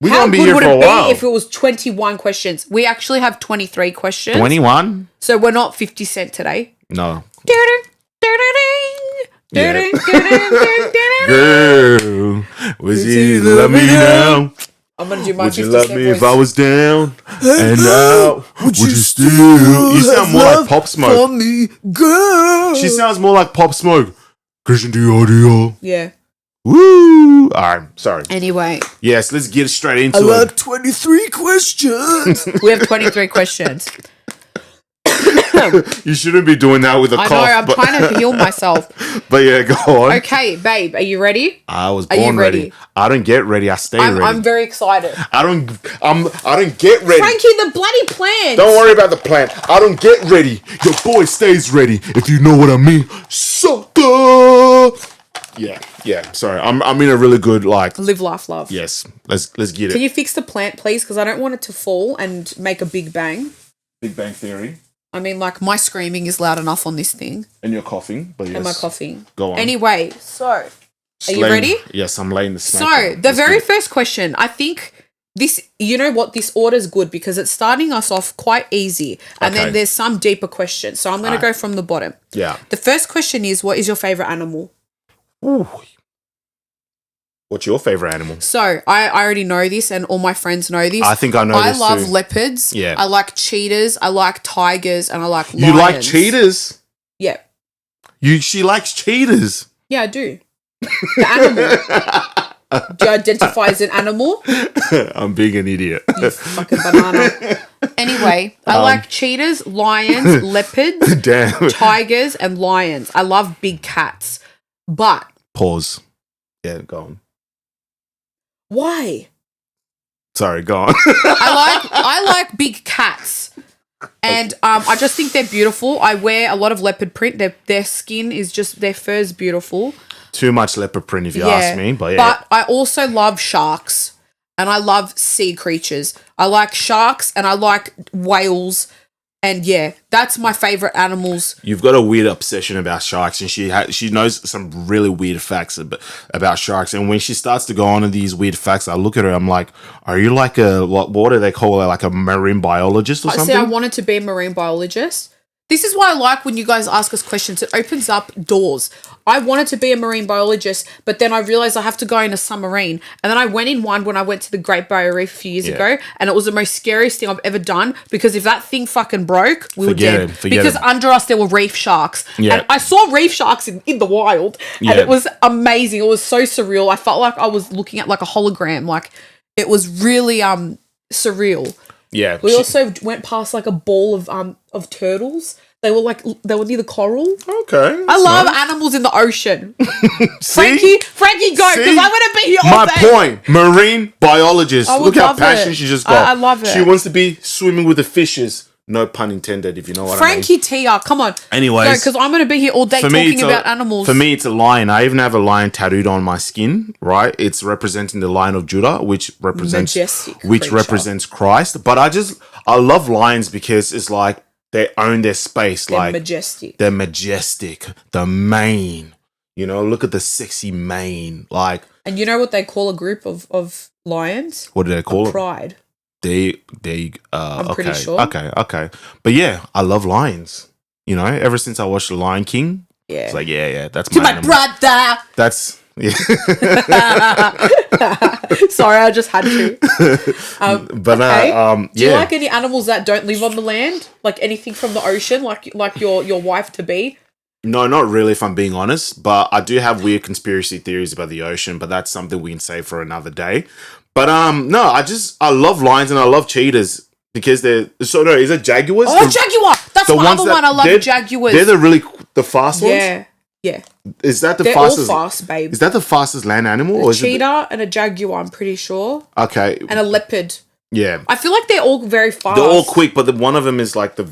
We're How gonna be good here would for a it while. be if it was 21 questions? We actually have 23 questions. 21? So we're not 50 Cent today. No. Yeah. Girl, would you love me now? I'm going to do my 50 Cent voice. Would you love me if I was down and out? Would you still? You sound more like Pop Smoke. For me, girl. She sounds more like Pop Smoke. Christian Dior. Yeah. Woo! All right, sorry. Anyway. Yes, let's get straight into it. I like 23 questions. We have 23 questions. You shouldn't be doing that with a cough. I know, I'm trying to heal myself. But yeah, go on. Okay, babe, are you ready? I was born ready. I don't get ready. I stay ready. I'm very excited. I don't get ready. Frankie, the bloody plant. Don't worry about the plant. I don't get ready. Your boy stays ready. If you know what I mean. Sucker. Yeah. Sorry, I'm in a really good live, laugh, love. Yes, let's get it. Can you fix the plant, please? Because I don't want it to fall and make a big bang. Big Bang Theory. I mean, my screaming is loud enough on this thing. And you're coughing, but yes. And my coughing. Go on. Anyway, so are you ready? Yes, I'm laying the snack. So the very first question, I think this. You know what? This order's good because it's starting us off quite easy, and then there's some deeper questions. So I'm going to go from the bottom. Yeah. The first question is, what is your favorite animal? Ooh. What's your favorite animal? So, I already know this and all my friends know this. I think I know this I love too. leopards. Yeah. I like cheetahs. I like tigers. And I like lions. You like cheetahs? Yeah. She likes cheetahs. Yeah, I do. The animal. Do you identify as an animal? I'm being an idiot. You fucking banana. Anyway, I like cheetahs, lions, leopards, tigers, and lions. I love big cats. But... Pause. Yeah, go on. Why? Sorry, go on. I like big cats, and I just think they're beautiful. I wear a lot of leopard print. Their skin is just their fur's beautiful. Too much leopard print, if you ask me. But But I also love sharks, and I love sea creatures. I like sharks, and I like whales. And yeah, that's my favorite animals. You've got a weird obsession about sharks, and she knows some really weird facts about sharks. And when she starts to go on to these weird facts, I look at her. I'm like, "Are you like what do they call it? Like a marine biologist or something?" See, I wanted to be a marine biologist This is why I like when you guys ask us questions. It opens up doors. I wanted to be a marine biologist, but then I realized I have to go in a submarine. And then I went in one when I went to the Great Barrier Reef a few years ago, and it was the most scariest thing I've ever done because if that thing fucking broke, we were dead. Because under us there were reef sharks. Yeah. And I saw reef sharks in the wild, and it was amazing. It was so surreal. I felt like I was looking at like a hologram. Like it was really surreal. Yeah. We also went past like a ball of turtles. They were near the coral. Okay. I love animals in the ocean. Frankie, go, because I want to be here all day. My point. Marine biologist. Look how passionate she just got. I love it. She wants to be swimming with the fishes. No pun intended, if you know what I mean. Frankie Tia, come on. Anyways. Because I'm going to be here all day talking about animals. For me, it's a lion. I even have a lion tattooed on my skin, right? It's representing the Lion of Judah, which represents Christ. But I love lions because it's like they own their space. They're majestic. They're majestic. The mane. You know, look at the sexy mane. Like. And you know what they call a group of lions? What do they call it? Pride. I'm pretty sure. Okay. But yeah, I love lions. You know, ever since I watched The Lion King, it's like, that's my animal. brother. That's, Sorry, I just had to. Do you like any animals that don't live on the land? Like anything from the ocean, like your wife to be? No, not really, if I'm being honest. But I do have weird conspiracy theories about the ocean, but that's something we can save for another day. But no, I love lions and I love cheetahs because is it jaguars? Oh, jaguar! That's my other one. I love jaguars. They're the fast ones? Yeah. Is that the they're fastest? All fast, babe. Is that the fastest land animal? A cheetah and a jaguar, I'm pretty sure. Okay. And a leopard. Yeah. I feel like they're all very fast. They're all quick, but one of them is like the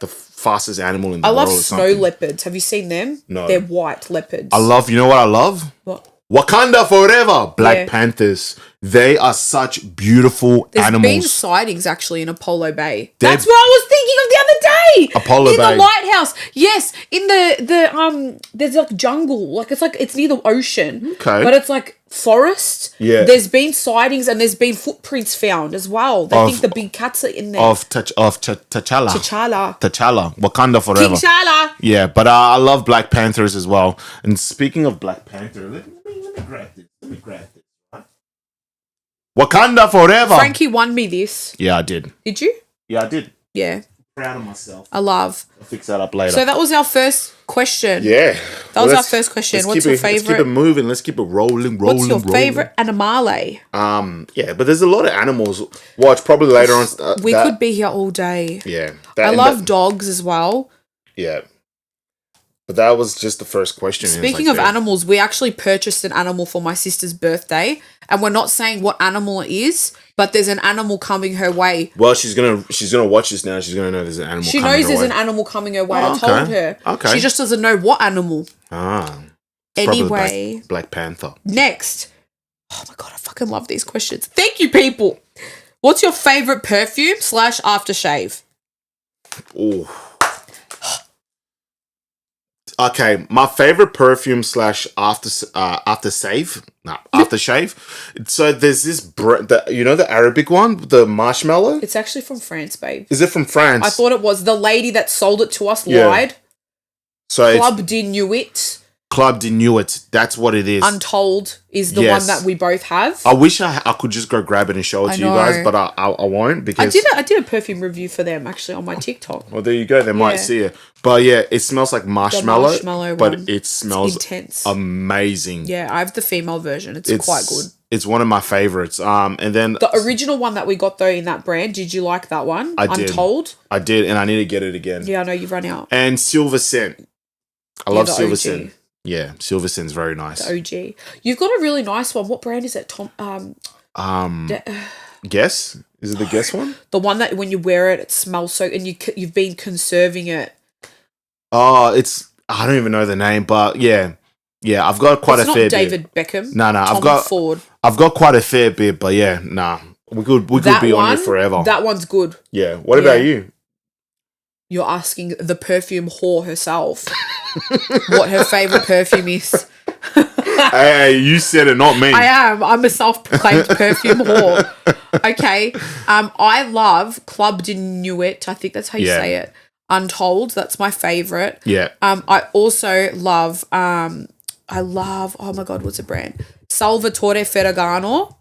fastest animal in the world. I love snow leopards. Have you seen them? No. They're white leopards. You know what I love? What? Wakanda forever. Black Panthers. They are such beautiful animals. There's been sightings actually in Apollo Bay. That's what I was thinking of the other day. Apollo Bay. In the lighthouse. Yes. In the there's like jungle. Like it's near the ocean. Okay. But it's like forest. Yeah. There's been sightings and there's been footprints found as well. They think the big cats are in there. T'Challa. Wakanda forever. T'Challa. Yeah, but I love Black Panthers as well. And speaking of Black Panther, let me grab this. Right? Wakanda forever. Frankie won me this. Yeah, I did. Did you? Yeah, I did. Yeah. Proud of myself. I'll fix that up later. So that was our first question. Yeah. That was our first question. What's your favorite? Let's keep it moving. Let's keep it rolling. What's your favorite animale? Yeah, but there's a lot of animals. Watch probably later on. We could be here all day. Yeah. I love dogs as well. Yeah. But that was just the first question. Speaking of animals, we actually purchased an animal for my sister's birthday, and we're not saying what animal it is, but there's an animal coming her way. Well, she's gonna watch this now. She's gonna know there's an animal. She knows there's an animal coming her way. I told her. Okay. She just doesn't know what animal. Anyway, Black Panther. Next. Oh my god, I fucking love these questions. Thank you, people. What's your favorite perfume / aftershave? Oh. Okay, my favorite perfume / aftershave. So there's this the Arabic one, the marshmallow. It's actually from France, babe. Is it from France? I thought it was. The lady that sold it to us lied. So Club de Nuit. Club de Nuit. That's what it is. Untold is the one that we both have. I wish I could just go grab it and show it to you guys, but I won't because I did a perfume review for them actually on my TikTok. Well, there you go. They might see it. But yeah, it smells like marshmallow, but one. it smells intense. Amazing. Yeah, I have the female version. It's quite good. It's one of my favorites. And then the original one that we got though in that brand, did you like that one? I did. Untold? I did, and I need to get it again. Yeah, I know you've run out. And Silver Scent. I love Silver Scent. Yeah, Silver Scent's very nice. The OG. You've got a really nice one. What brand is it? Guess? Is it the Guess one? The one that when you wear it, it smells so, and you've been conserving it. Oh, I don't even know the name, but yeah, I've got quite a fair bit. It's not David Beckham. No, Tom Ford. I've got quite a fair bit, but yeah, we could be on here forever. That one's good. Yeah. What about you? You're asking the perfume whore herself what her favorite perfume is. Hey, you said it, not me. I am. I'm a self-proclaimed perfume whore. Okay. I love Club de Nuit. I think that's how you say it. Untold. That's my favorite. Yeah. I also love, oh my God, what's the brand? Salvatore Ferragamo.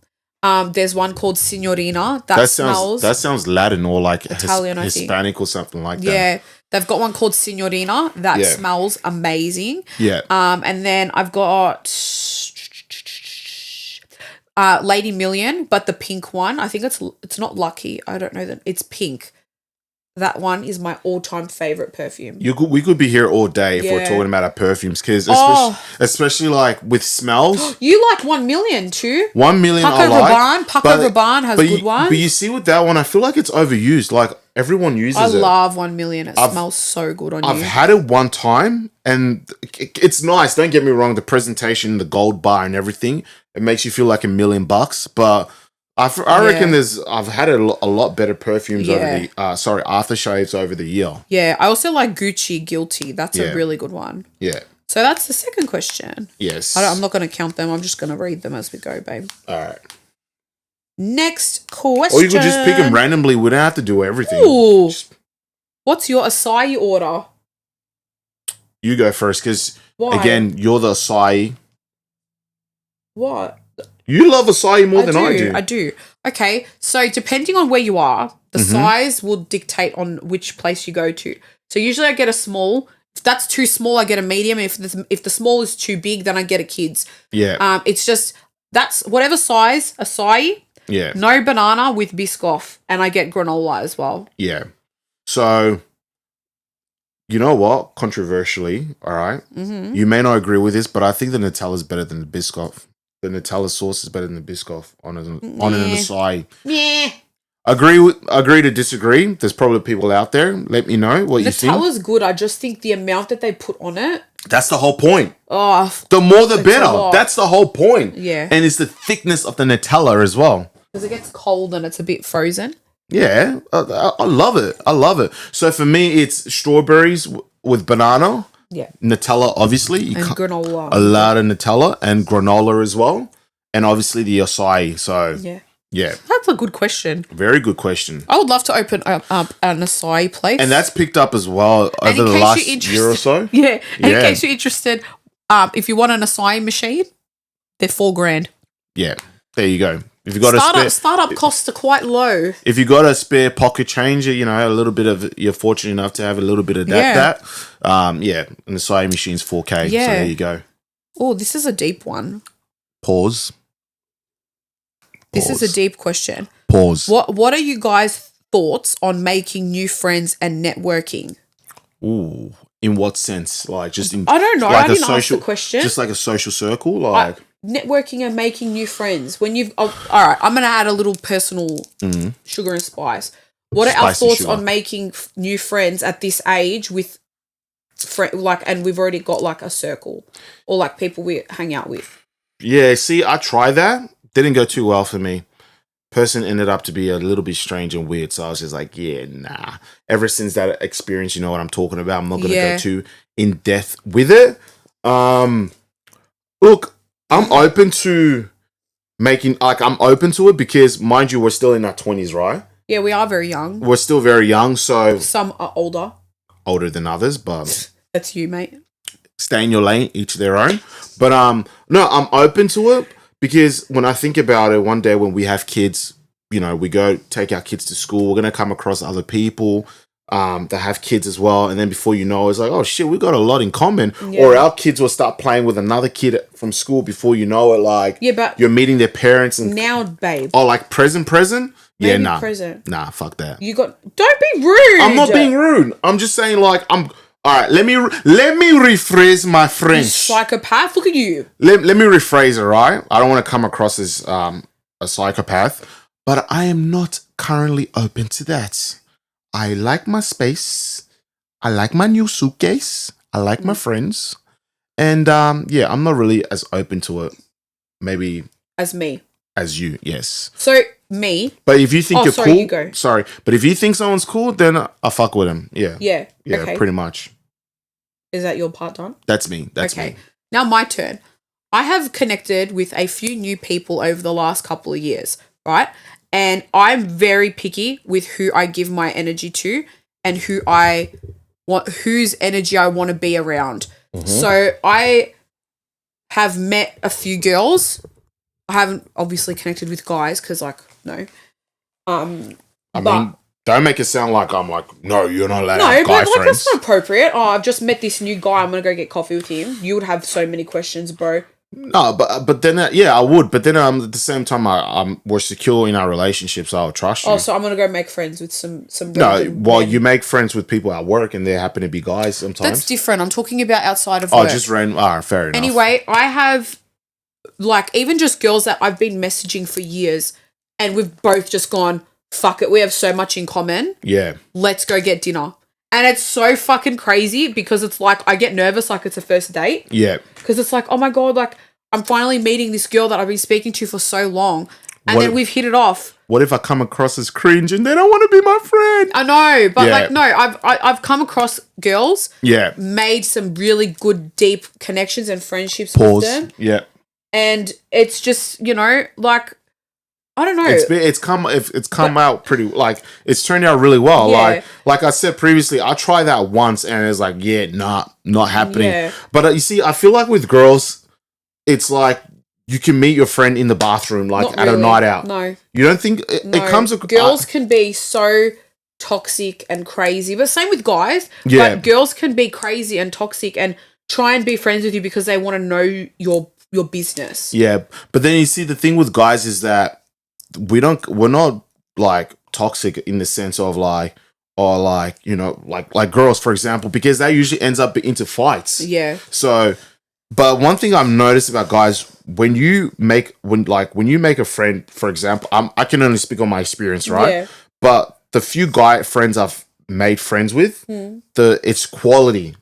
There's one called Signorina that smells. That sounds Latin or like Italian, Hispanic or something like that. Yeah. They've got one called Signorina that Yeah. smells amazing. Yeah. And then I've got Lady Million, but the pink one. I think it's not Lucky. I don't know that it's pink. That one is my all-time favorite perfume. We could be here all day if we're Yeah. talking about our perfumes, because Oh. especially like with smells. You like 1 million too? 1 million I Paco like. Rabanne. Paco Rabanne has good ones. But you see with that one, I feel like it's overused. Like everyone uses I it. love 1 million. It smells so good on I've you. had it one time, and it's nice. Don't get me wrong. The presentation, the gold bar, and everything, it makes you feel like $1,000,000. But I reckon I've had a lot better perfumes over the aftershaves over the year. Yeah, I also like Gucci Guilty. That's Yeah. a really good one. Yeah. So that's the second question. Yes. I'm not going to count them. I'm just going to read them as we go, babe. All right. Next question. Or you could just pick them randomly. We don't have to do everything. Ooh. What's your acai order? You go first, because Why? again, you're the acai. What? You love acai more than I do. I do. Okay, so depending on where you are, the size will dictate on which place you go to. So usually I get a small. If that's too small, I get a medium. If the small is too big, then I get a kids. Yeah. It's just that's whatever size acai. Yeah. No banana with Biscoff, and I get granola as well. Yeah. So, you know what? Controversially, all right? Mm-hmm. You may not agree with this, but I think the Nutella is better than the Biscoff. The Nutella sauce is better than the Biscoff on an acai. Yeah. Agree to disagree. There's probably people out there. Let me know what you think. Nutella's good. I just think the amount that they put on it. That's the whole point. Oh, The more the It's a better. lot. That's the whole point. Yeah. And it's the thickness of the Nutella as well. because it gets cold and it's a bit frozen. Yeah, I love it. I love it. So for me, it's strawberries with banana, Yeah. Nutella, obviously. You And can't- granola. a lot of Nutella and granola as well. And obviously the acai. So, yeah, That's a good question. very good question. I would love to open up an acai place. And that's picked up as well And over in the case last you're year or so. Yeah. And Yeah. in case you're interested, if you want an acai machine, they're $4,000. Yeah, there you go. If you got a Startup costs are quite low. if you got a spare pocket change, you know, a little bit of, you're fortunate enough to have a little bit of that, yeah, and the acai machine's 4K. Yeah. So there you go. Oh, this is a deep one. Pause. This is a deep question. Pause. What are you guys' thoughts on making new friends and networking? Ooh, in what sense? Like just in I don't know. like I didn't ask the question. just like a social circle, like Networking and making new friends. When you've all right, I'm gonna add a little personal sugar and spice. What are our Spicy thoughts sugar. on making new friends at this age with and we've already got like a circle or like people we hang out with? yeah. See, I tried that. Didn't go too well for me. Person ended up to be a little bit strange and weird, so I was just like, yeah, nah. Ever since that experience, you know what I'm talking about. I'm not gonna Yeah. go too in depth with it. Look, I'm open to I'm open to it because, mind you, we're still in our 20s, right? Yeah, we are very young. We're still very young, so Some are older. older than others, but That's you, mate. stay in your lane, each their own. But no, I'm open to it because when I think about it, one day when we have kids, you know, we go take our kids to school, we're gonna come across other people that have kids as well, and then before you know, it's like, oh shit, we got a lot in common. Yeah. Or our kids will start playing with another kid from school before you know it. Like, Yeah, but you're meeting their parents and now, babe. oh, like present. Yeah, Maybe nah, present. nah, fuck that. Don't be rude. I'm not being rude. I'm just saying, like, all right. Let me rephrase my French. Psychopath. Look at you. Let me rephrase it, right? I don't want to come across as a psychopath, but I am not currently open to that. I like my space. I like my new suitcase. I like my friends. And yeah, I'm not really as open to it, maybe As me. as you, yes. So me. But if you think you're sorry, cool, you go. sorry. But if you think someone's cool, then I fuck with him. Yeah. Yeah. Yeah, Okay. pretty much. Is that your part done? That's me. That's Okay. me. Now my turn. I have connected with a few new people over the last couple of years, right? And I'm very picky with who I give my energy to and who I whose energy I want to be around. So I have met a few girls. I haven't obviously connected with guys because, like, no. I mean, don't make it sound like I'm like, no, you're not allowed to no, have guy but like friends. that's not appropriate. Oh, I've just met this new guy. I'm gonna go get coffee with him. You would have so many questions, bro. No, but then I would. But then at the same time, we're secure in our relationship, so I'll trust you. Oh, so I'm gonna go make friends with some. No, well, you make friends with people at work, and they happen to be guys sometimes. That's different. I'm talking about outside of work. work. Just random. Ah, fair enough. Anyway, I have like even just girls that I've been messaging for years, and we've both just gone, fuck it, we have so much in common. Yeah. Let's go get dinner. And it's so fucking crazy because it's like I get nervous like it's a first date. Yeah. Because it's like, oh my God, like I'm finally meeting this girl that I've been speaking to for so long. And then we've hit it off. What if I come across as cringe and they don't want to be my friend? I know, but like, no, I've come across girls. Yeah. Made some really good, deep connections and friendships Pause. with them. Yeah. And it's just, you know, like, I don't know. It's come out pretty, like, it's turned out really well. Yeah. Like I said previously, I tried that once and it's like, yeah, nah, not happening. Yeah. But you see, I feel like with girls, it's like you can meet your friend in the bathroom, like Not at really. a night out. No. You don't think No. it comes? Girls can be so toxic and crazy, but same with guys. Yeah. But girls can be crazy and toxic and try and be friends with you because they want to know your business. Yeah, but then you see the thing with guys is that we're not like toxic in the sense of like, or like, you know, like girls, for example, because that usually ends up into fights. Yeah. So, but one thing I've noticed about guys, when you make a friend, for example, I can only speak on my experience, right? Yeah. But the few guy friends I've made friends with, it's quality.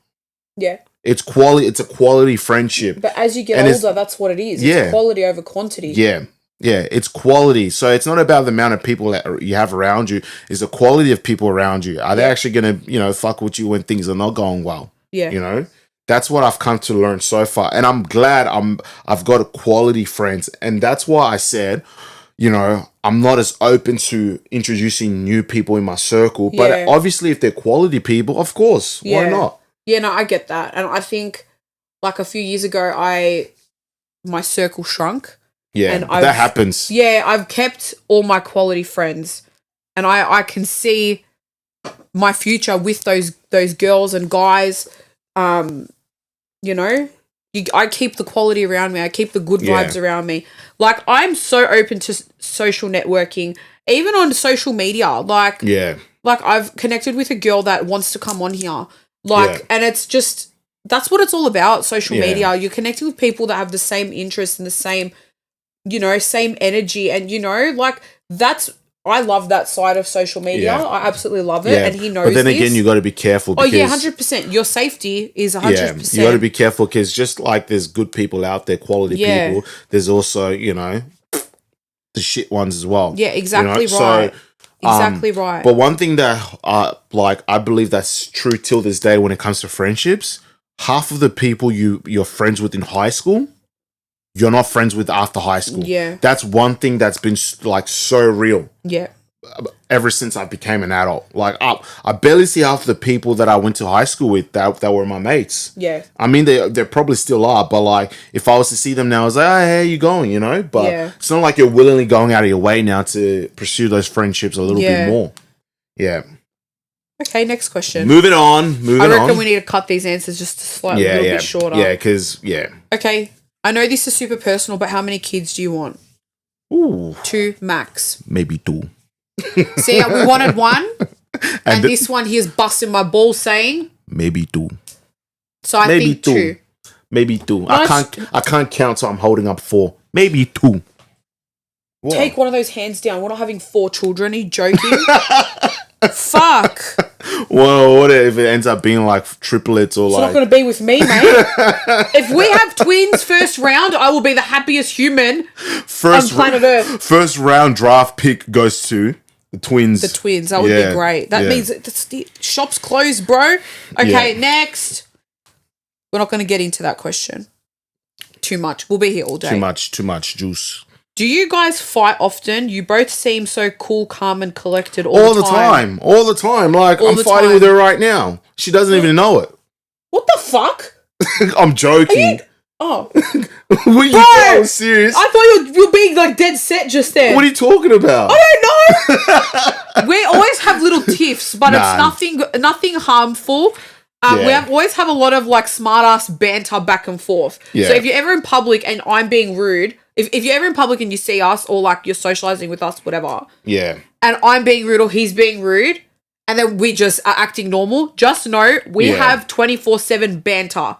Yeah. It's quality. It's a quality friendship. But as you get older, that's what it is. Yeah. It's quality over quantity. Yeah. Yeah, it's quality. So it's not about the amount of people that you have around you. It's the quality of people around you. Are they actually going to, you know, fuck with you when things are not going well? Yeah. You know? That's what I've come to learn so far. And I'm glad I've got a quality friends. And that's why I said, you know, I'm not as open to introducing new people in my circle. But obviously if they're quality people, of course, why not? Yeah, no, I get that. And I think like a few years ago, my circle shrunk. Yeah, and that happens. Yeah, I've kept all my quality friends, and I can see my future with those girls and guys. You know, I keep the quality around me. I keep the good vibes around me. Like I'm so open to social networking, even on social media. Like I've connected with a girl that wants to come on here. And it's just that's what it's all about. Social media. You're connecting with people that have the same interests and the same. You know, same energy, and you know, like I love that side of social media. Yeah. I absolutely love it, and he knows. But then this. again, you got to be careful. Because, 100%. Your safety is 100%. You got to be careful because just like there's good people out there, quality people, there's also the shit ones as well. Yeah, exactly right. Exactly right. But one thing that I believe that's true till this day when it comes to friendships, half of the people you're friends with in high school, you're not friends with after high school. Yeah. That's one thing that's been like so real. Yeah. Ever since I became an adult. Like I barely see half the people that I went to high school with that were my mates. Yeah. I mean, they probably still are, but like if I was to see them now, I was like, oh, hey, how you going, you know? But it's not like you're willingly going out of your way now to pursue those friendships a little bit more. Yeah. Okay, next question. Moving on. I reckon we need to cut these answers just slightly a little bit shorter. Yeah, because, Okay. I know this is super personal, but how many kids do you want? Ooh. 2 max. Maybe 2. See, we wanted 1, and this one here's busting my balls saying maybe 2. So I think 2. Maybe 2. I can't count, so I'm holding up 4. Maybe 2. What? Take one of those hands down. We're not having 4 children. Are you joking? Fuck. Well, what if it ends up being like triplets or it's like... It's not going to be with me, mate. If we have twins first round, I will be the happiest human on planet Earth. First round draft pick goes to the twins. The twins. That would be great. That means the shop's closed, bro. Okay, next. We're not going to get into that question. Too much. We'll be here all day. Too much juice. Do you guys fight often? You both seem so cool, calm, and collected all the time. All the time. Like, I'm fighting with her right now. She doesn't even know it. What the fuck? I'm joking. Oh. Were you serious? I thought you were being like dead set just then. What are you talking about? I don't know. We always have little tiffs, but it's nothing harmful. We always have a lot of like smart ass banter back and forth. Yeah. So if you're ever in public and I'm being rude, if you're ever in public and you see us or like you're socializing with us, whatever. Yeah. And I'm being rude or he's being rude, and then we just are acting normal, just know we have 24/7 banter.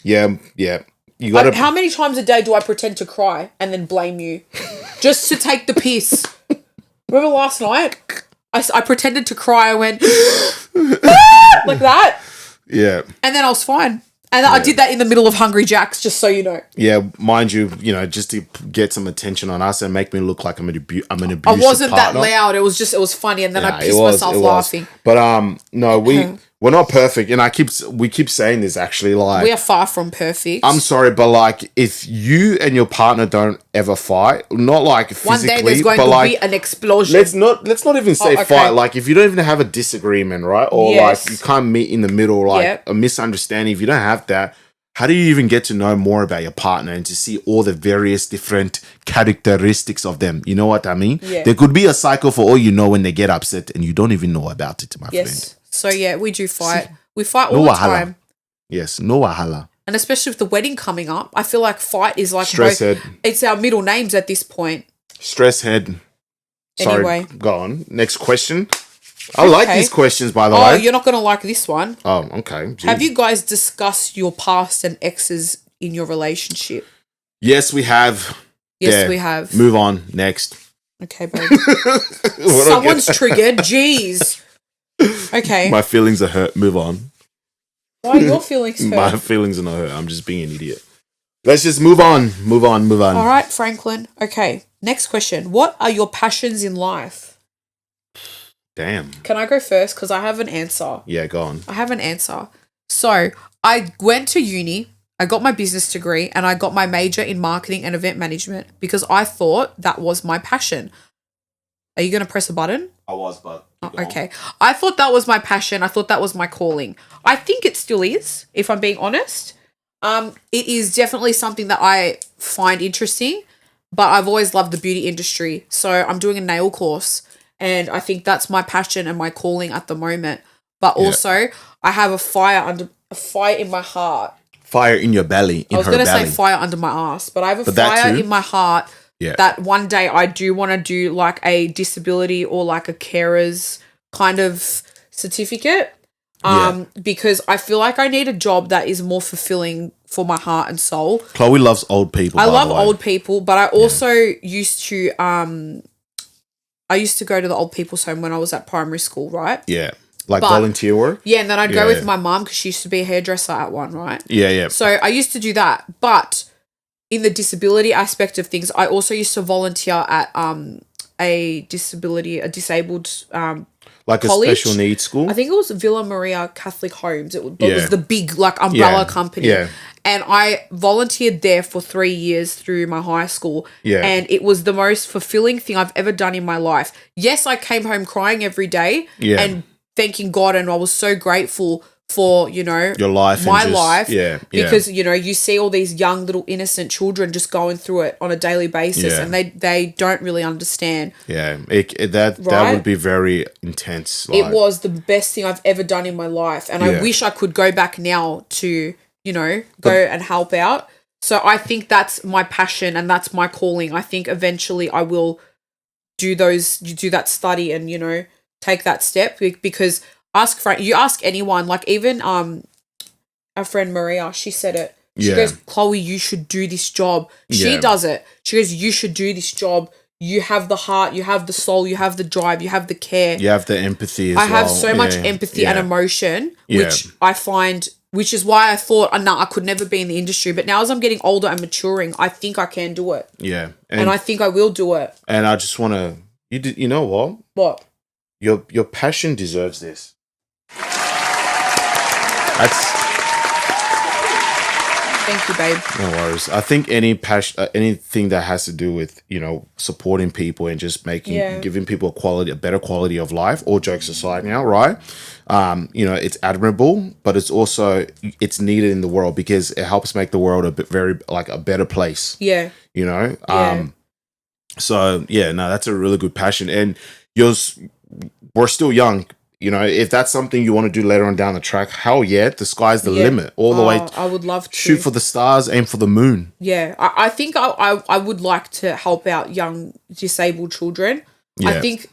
Yeah, yeah. You gotta. How many times a day do I pretend to cry and then blame you? Just to take the piss. Remember last night? I pretended to cry. I went like that. Yeah. And then I was fine. And I did that in the middle of Hungry Jack's, just so you know. Yeah, mind you, just to get some attention on us and make me look like I'm an abusive partner. I wasn't that loud. It was funny, and then I pissed myself laughing. But no, we're not perfect, and we keep saying this actually. Like, we are far from perfect. I'm sorry, but like, if you and your partner don't ever fight, not like physically, one day there's going to be an explosion. Let's not even say fight. Like, if you don't even have a disagreement, right, or like you can't meet in the middle, like a misunderstanding. If you don't have that, how do you even get to know more about your partner and to see all the various different characteristics of them? You know what I mean? Yeah. There could be a cycle for all you know when they get upset and you don't even know about it, my friend. So yeah, we do fight. We fight all the time. Yes, no wahala. And especially with the wedding coming up, I feel like fight is like stress head. It's our middle names at this point. Stress head. Sorry, anyway, go on. Next question. I like these questions, by the way. Oh, you're not going to like this one. Oh, okay. Jeez. Have you guys discussed your past and exes in your relationship? Yes, we have. Yes, we have. Move on. Next. Okay, babe. Someone's triggered. Jeez. Okay. My feelings are hurt. Move on. Why are your feelings hurt? My feelings are not hurt. I'm just being an idiot. Let's just move on. Move on. All right, Franklin. Okay. Next question. What are your passions in life? Damn. Can I go first? Because I have an answer. Yeah, go on. I have an answer. So I went to uni, I got my business degree, and I got my major in marketing and event management because I thought that was my passion. Are you going to press a button? I was, but... Okay. I thought that was my passion. I thought that was my calling. I think it still is, if I'm being honest. It is definitely something that I find interesting, but I've always loved the beauty industry. So I'm doing a nail course, and I think that's my passion and my calling at the moment. But also, I have a fire in my heart. Fire in your belly, I was going to say fire under my ass, but I have a fire in my heart that one day I do want to do like a disability or like a carer's kind of certificate. Because I feel like I need a job that is more fulfilling for my heart and soul. Chloe loves old people. I love old people, but I also used to go to the old people's home when I was at primary school, right? Yeah. Like volunteer work? Yeah, and then I'd go with my mum because she used to be a hairdresser at one, right? Yeah, yeah. So I used to do that. But in the disability aspect of things, I also used to volunteer at a disabled like college. A special needs school? I think it was Villa Maria Catholic Homes. It was the big like umbrella company. Yeah. And I volunteered there for 3 years through my high school. Yeah. And it was the most fulfilling thing I've ever done in my life. Yes, I came home crying every day and thanking God, and I was so grateful for, your life, my life. Yeah. Because, you see all these young little innocent children just going through it on a daily basis and they don't really understand. Yeah. That would be very intense. It was the best thing I've ever done in my life. And I wish I could go back now to, go and help out. So I think that's my passion and that's my calling. I think eventually I will do that study and, take that step, because you ask anyone, like even our friend Maria, she said it. She goes, Chloe, you should do this job. She does it. She goes, you should do this job. You have the heart, you have the soul, you have the drive, you have the care. You have the empathy as well. I have so much empathy and emotion, which I find, which is why I thought, I could never be in the industry. But now as I'm getting older and maturing, I think I can do it. Yeah. And I think I will do it. And I just want to, you know what? What? Your passion deserves this. Thank you, babe. No worries. I think any passion, anything that has to do with, you know, supporting people and just giving people a better quality of life, all jokes aside now, right? You know, it's admirable, but it's needed in the world because it helps make the world a better place. Yeah. You know? Yeah. So yeah, no, that's a really good passion. And we're still young. You know, if that's something you want to do later on down the track, hell yeah, the sky's the limit. All the way. I would love to shoot for the stars, aim for the moon. Yeah, I think I would like to help out young disabled children. Yeah. I think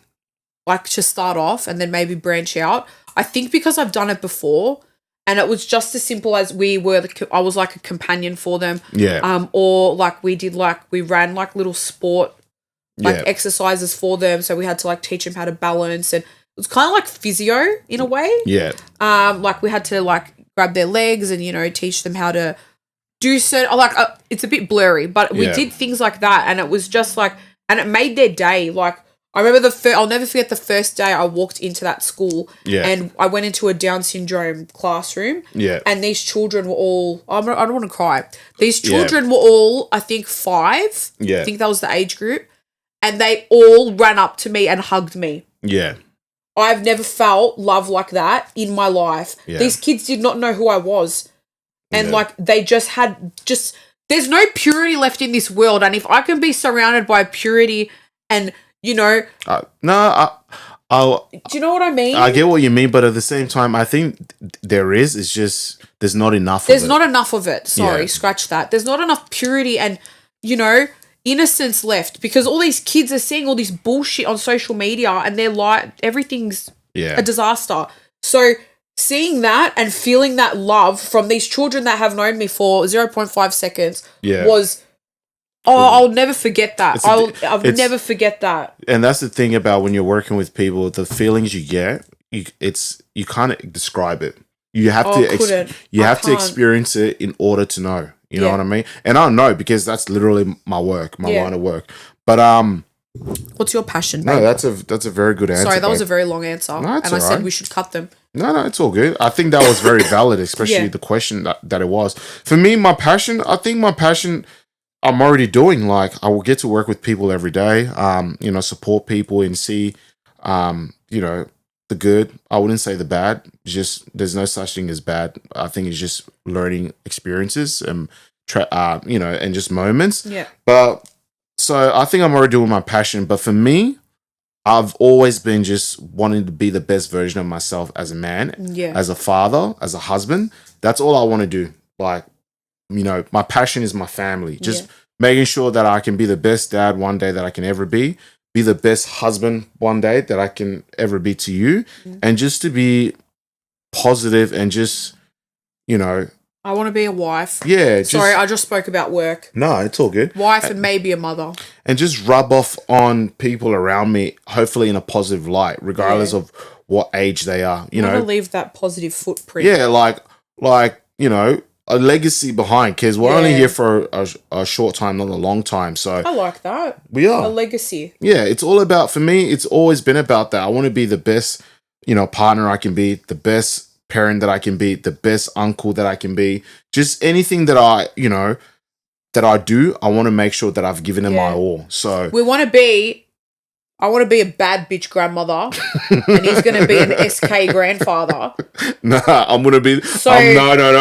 like to start off and then maybe branch out. I think because I've done it before and it was just as simple as I was like a companion for them. Yeah. Or like we ran like little sport exercises for them. So we had to like teach them how to balance, and it was kind of like physio in a way. Yeah. Like we had to like grab their legs and, you know, teach them how to do certain, it's a bit blurry, but we did things like that. And it was just like, and it made their day. Like I remember I'll never forget the first day I walked into that school and I went into a Down syndrome classroom. Yeah. And these children were all, I don't want to cry. These children were all, I think 5. Yeah. I think that was the age group. And they all ran up to me and hugged me. Yeah. I've never felt love like that in my life. Yeah. These kids did not know who I was. And like they there's no purity left in this world. And if I can be surrounded by purity and, you know. Do you know what I mean? I get what you mean, but at the same time, I think it's just, there's not enough There's not enough of it. Sorry, scratch that. There's not enough purity and, you know, innocence left, because all these kids are seeing all this bullshit on social media and they're like, everything's a disaster. So seeing that and feeling that love from these children that have known me for 0.5 seconds was, I'll never forget that. I'll never forget that. And that's the thing about when you're working with people, the feelings you get, you can't describe it. You have to experience it in order to know. You know what I mean? And I know because that's literally my work, my line of work. But what's your passion, babe? No, that's a very good answer. Sorry, that was a very long answer. No, and I said we should cut them. No, it's all good. I think that was very valid, especially the question that it was. For me, my passion, I'm already doing. Like, I will get to work with people every day, you know, support people and see, you know, the good. I wouldn't say the bad. Just there's no such thing as bad. I think it's just learning experiences and you know, and just moments. Yeah. But so I think I'm already doing my passion. But for me, I've always been just wanting to be the best version of myself as a man, as a father, as a husband. That's all I want to do. Like, you know, my passion is my family. Just making sure that I can be the best dad one day that I can ever be the best husband one day that I can ever be to you, and just to be positive and just, you know. I want to be a wife. Yeah. Sorry, I just spoke about work. No, it's all good. Wife and maybe a mother. And just rub off on people around me, hopefully in a positive light, regardless of what age they are. You know, leave that positive footprint. Yeah, like you know, a legacy behind, because we're only here for a short time, not a long time. So I like that. We are. A legacy. Yeah, it's all about, for me, it's always been about that. I want to be the best, you know, partner I can be, the best parent that I can be, the best uncle that I can be. Just anything that I do, I want to make sure that I've given it my all. So I want to be a bad bitch grandmother, and he's going to be an SK grandfather. Nah, I'm going to be. No.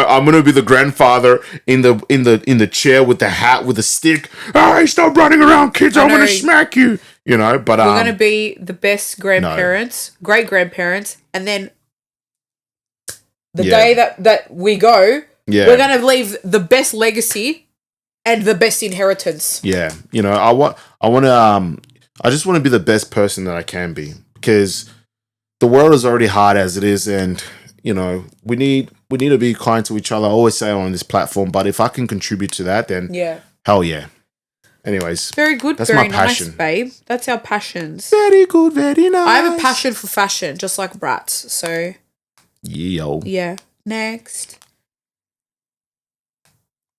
I'm going to be the grandfather in the chair with the hat with the stick. Hey, stop running around, kids! I'm going to smack you. You know, but we're going to be the best grandparents, great grandparents, and then the day that we go, we're going to leave the best legacy and the best inheritance. Yeah, you know, I just want to be the best person that I can be, because the world is already hard as it is, and you know, we need to be kind to each other. I always say on this platform, but if I can contribute to that, then hell yeah. Anyways, very good, that's very my passion, nice, babe. That's our passions. Very good, very nice. I have a passion for fashion, just like Bratz. So yeah. Next.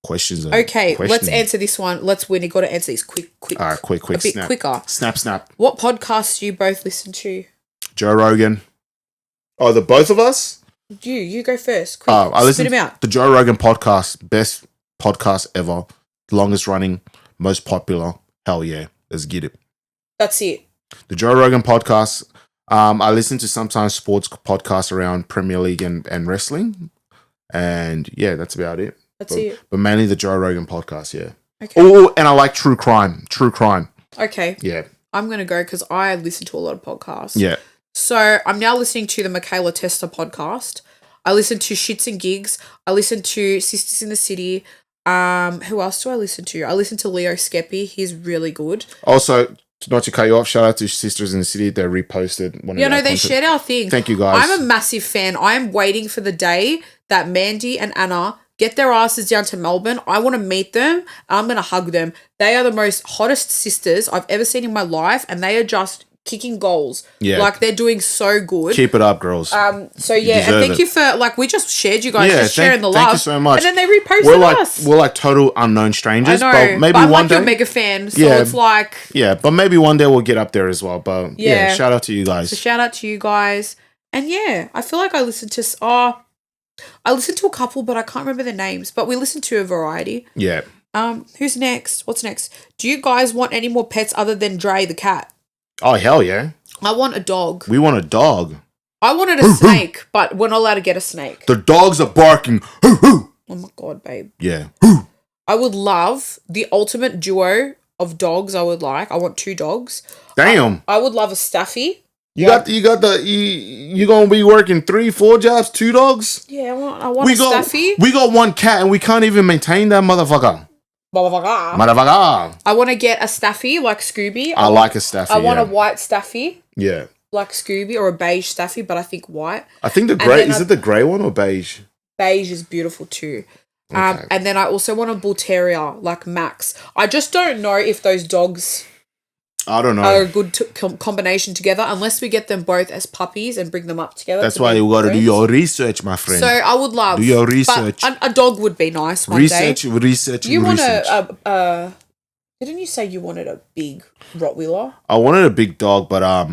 Questions. Okay, let's answer this one. Winnie, got to answer these quick. All right, quick. A bit quicker. Snap. What podcasts do you both listen to? Joe Rogan. Oh, the both of us? You go first. Quick. I listen to the Joe Rogan podcast. Best podcast ever. Longest running, most popular. Hell yeah. Let's get it. That's it. The Joe Rogan podcast. I listen to sometimes sports podcasts around Premier League and wrestling. And yeah, that's about it. That's it. But mainly the Joe Rogan podcast, yeah. Okay. Oh, and I like true crime. True crime. Okay. Yeah. I'm going to go because I listen to a lot of podcasts. Yeah. So I'm now listening to the Michaela Testa podcast. I listen to Shits and Gigs. I listen to Sisters in the City. Who else do I listen to? I listen to Leo Skeppy. He's really good. Also, not to cut you off, shout out to Sisters in the City. They reposted one of they content. shared our thing. Thank you, guys. I'm a massive fan. I am waiting for the day that Mandy and Anna get their asses down to Melbourne. I want to meet them. I'm going to hug them. They are the most hottest sisters I've ever seen in my life, and they are just kicking goals. Yeah. Like, they're doing so good. Keep it up, girls. So yeah, and thank you for, like, we just shared you guys, just sharing the love. Thank you so much. And then they reposted us. We're like total unknown strangers. I know, but maybe I'm one like day. your mega fan, so it's like... Yeah, but maybe one day we'll get up there as well. But yeah, shout out to you guys. So shout out to you guys. And yeah, I feel like I listened to a couple, but I can't remember their names. But we listened to a variety. Yeah. Who's next? What's next? Do you guys want any more pets other than Dre the cat? Oh, hell yeah. I want a dog. We want a dog. I wanted a snake, but we're not allowed to get a snake. The dogs are barking. Oh my God, babe. Yeah. I would love the ultimate duo of dogs. I want 2 dogs. Damn. I would love a Staffy. You gonna be working 3-4 jobs, 2 dogs? Yeah, I want a Staffy. We got 1 cat and we can't even maintain that motherfucker. Motherfucker. I want to get a Staffy like Scooby. I like a Staffy. I want a white Staffy. Yeah. Like Scooby, or a beige Staffy, but I think white. I think the grey, is it the grey one or beige? Beige is beautiful too. Okay. And then I also want a Bull Terrier like Max. I just don't know if those dogs I don't know. are a good combination together unless we get them both as puppies and bring them up together. That's why you got to do your research, my friend. So I would love... Do your research. But a dog would be nice one day. Research, You want research. Didn't you say you wanted a big Rottweiler? I wanted a big dog, but I